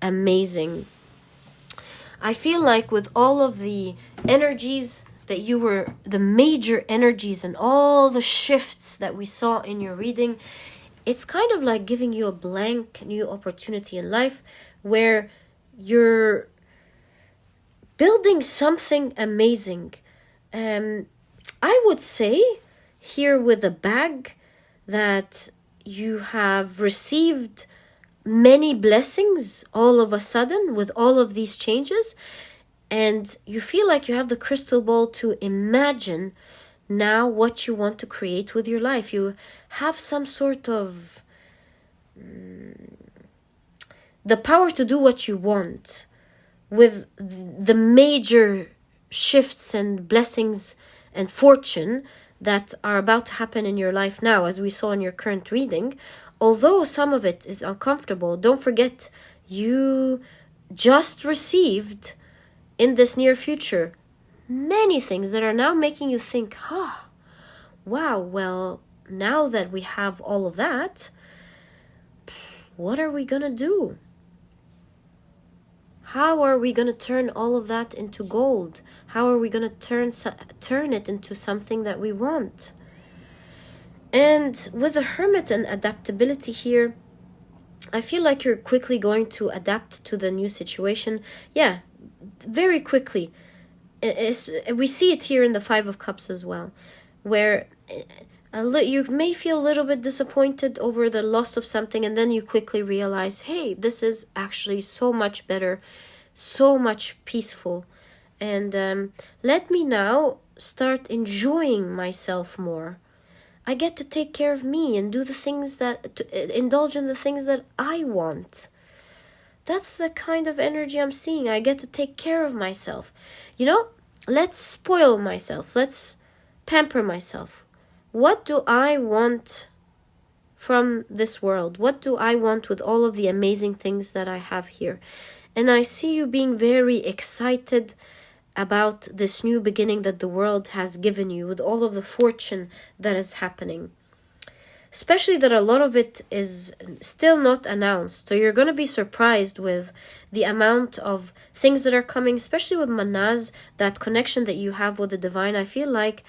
amazing. I feel like with all of the energies that the major energies and all the shifts that we saw in your reading, it's kind of like giving you a blank new opportunity in life where you're building something amazing. I would say here with the bag that you have received many blessings all of a sudden with all of these changes, and you feel like you have the crystal ball to imagine now what you want to create with your life. You have some sort of the power to do what you want with the major shifts and blessings and fortune that are about to happen in your life now, as we saw in your current reading. Although some of it is uncomfortable, don't forget you just received in this near future many things that are now making you think, wow, well, now that we have all of that, what are we gonna do? How are we gonna turn all of that into gold? How are we gonna turn it into something that we want? And with the Hermit and adaptability here, I feel like you're quickly going to adapt to the new situation. Yeah, very quickly. We see it here in the 5 of Cups as well, where you may feel a little bit disappointed over the loss of something, and then you quickly realize, hey, this is actually so much better, so much peaceful. And let me now start enjoying myself more. I get to take care of me and do the things indulge in the things that I want. That's the kind of energy I'm seeing. I get to take care of myself. Let's spoil myself. Let's pamper myself. What do I want from this world? What do I want with all of the amazing things that I have here? And I see you being very excited about this new beginning that the world has given you, with all of the fortune that is happening. Especially that a lot of it is still not announced. So you're going to be surprised with the amount of things that are coming, especially with Manaz, that connection that you have with the divine. I feel like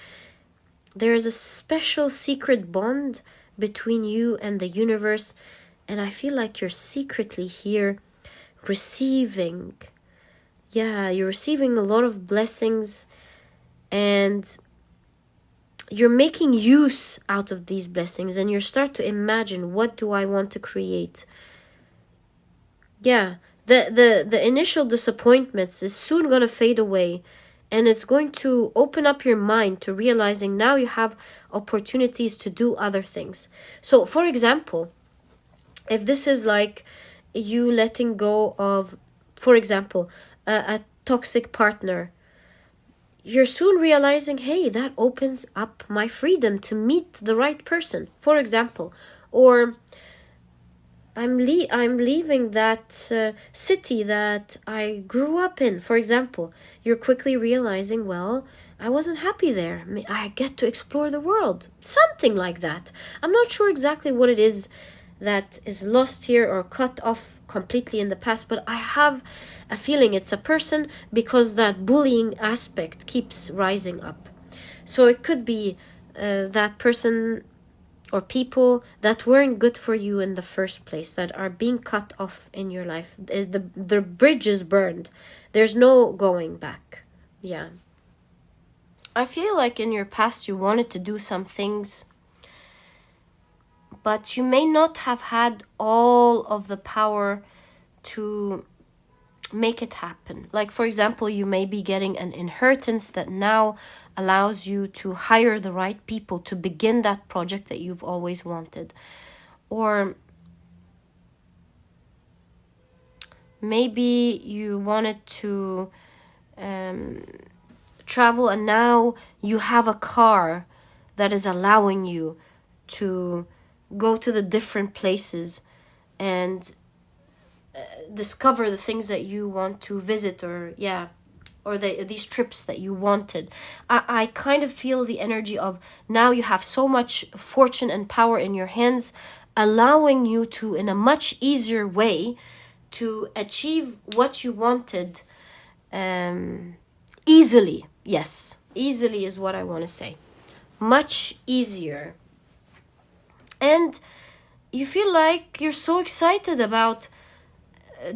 there is a special secret bond between you and the universe. And I feel like you're secretly here receiving. Yeah, you're receiving a lot of blessings, and you're making use out of these blessings, and you start to imagine, what do I want to create? Yeah, the initial disappointments is soon going to fade away, and it's going to open up your mind to realizing now you have opportunities to do other things. So, for example, if this is like you letting go of, for example, a toxic partner, you're soon realizing, hey, that opens up my freedom to meet the right person, for example. Or I'm leaving that city that I grew up in, for example. You're quickly realizing, well, I wasn't happy there. I get to explore the world. Something like that. I'm not sure exactly what it is that is lost here or cut off completely in the past, but I have a feeling it's a person, because that bullying aspect keeps rising up. So it could be that person or people that weren't good for you in the first place, that are being cut off in your life. The bridge is burned. There's no going back. Yeah. I feel like in your past you wanted to do some things, but you may not have had all of the power to make it happen. Like, for example, you may be getting an inheritance that now allows you to hire the right people to begin that project that you've always wanted. Or maybe you wanted to travel, and now you have a car that is allowing you to go to the different places and discover the things that you want to visit, or these trips that you wanted. I kind of feel the energy of, now you have so much fortune and power in your hands, allowing you to, in a much easier way, to achieve what you wanted easily. Yes, easily is what I want to say. Much easier. And you feel like you're so excited about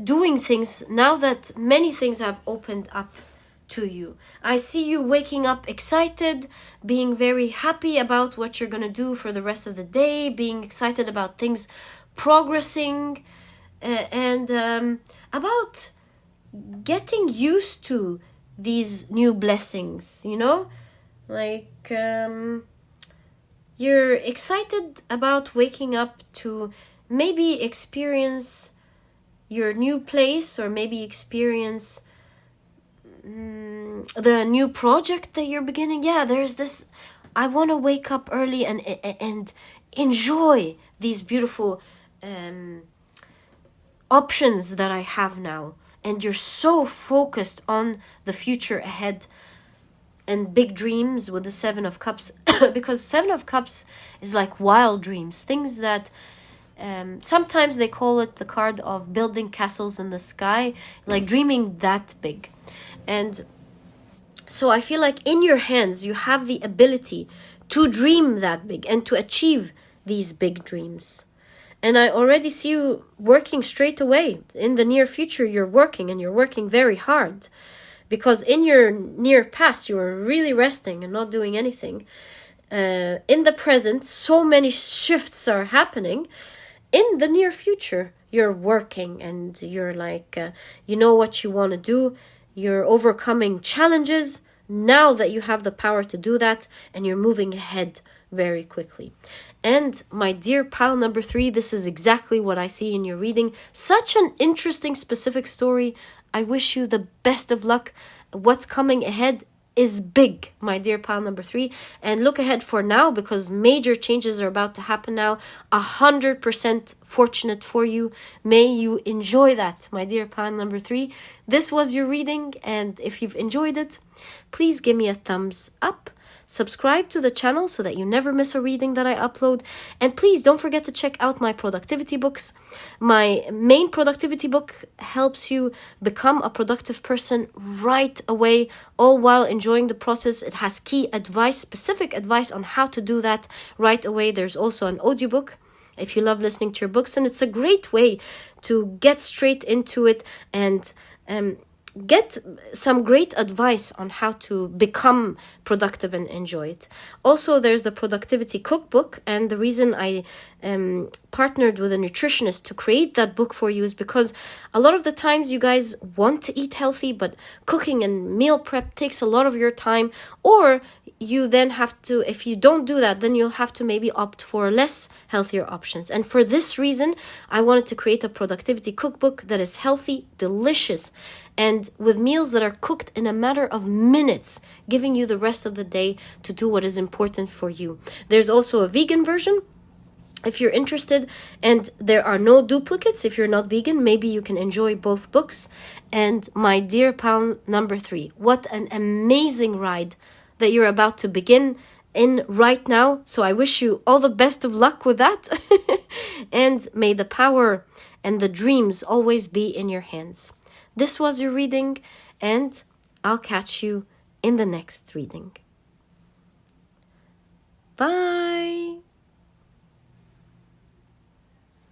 doing things now that many things have opened up to you. I see you waking up excited, being very happy about what you're going to do for the rest of the day, being excited about things progressing, and about getting used to these new blessings, like you're excited about waking up to maybe experience your new place, or maybe experience the new project that you're beginning. Yeah, there's this, I want to wake up early and enjoy these beautiful options that I have now. And you're so focused on the future ahead and big dreams with the Seven of Cups, because Seven of Cups is like wild dreams, things that sometimes they call it the card of building castles in the sky, like dreaming that big. And so I feel like in your hands you have the ability to dream that big and to achieve these big dreams. And I already see you working straight away. In the near future, you're working, and you're working very hard. Because in your near past, you were really resting and not doing anything. In the present, so many shifts are happening. In the near future, you're working, and you're like, you know what you want to do. You're overcoming challenges now that you have the power to do that, and you're moving ahead very quickly. And my dear pile number 3, this is exactly what I see in your reading. Such an interesting, specific story. I wish you the best of luck. What's coming ahead is big, my dear pile number 3. And look ahead for now, because major changes are about to happen now. 100% fortunate for you. May you enjoy that, my dear pile number 3. This was your reading, and if you've enjoyed it, please give me a thumbs up. Subscribe to the channel so that you never miss a reading that I upload. And please don't forget to check out my productivity books. My main productivity book helps you become a productive person right away, all while enjoying the process. It has key advice, specific advice on how to do that right away. There's also an audiobook if you love listening to your books, and it's a great way to get straight into it and get some great advice on how to become productive and enjoy it. Also, there's the productivity cookbook, and the reason I partnered with a nutritionist to create that book for you is because a lot of the times you guys want to eat healthy, but cooking and meal prep takes a lot of your time, or you then have to, if you don't do that, then you'll have to maybe opt for less healthier options. And for this reason, I wanted to create a productivity cookbook that is healthy, delicious, and with meals that are cooked in a matter of minutes, giving you the rest of the day to do what is important for you. There's also a vegan version if you're interested, and there are no duplicates. If you're not vegan, maybe you can enjoy both books. And my dear pal number 3, what an amazing ride that you're about to begin in right now. So I wish you all the best of luck with that. And may the power and the dreams always be in your hands. This was your reading, and I'll catch you in the next reading. Bye.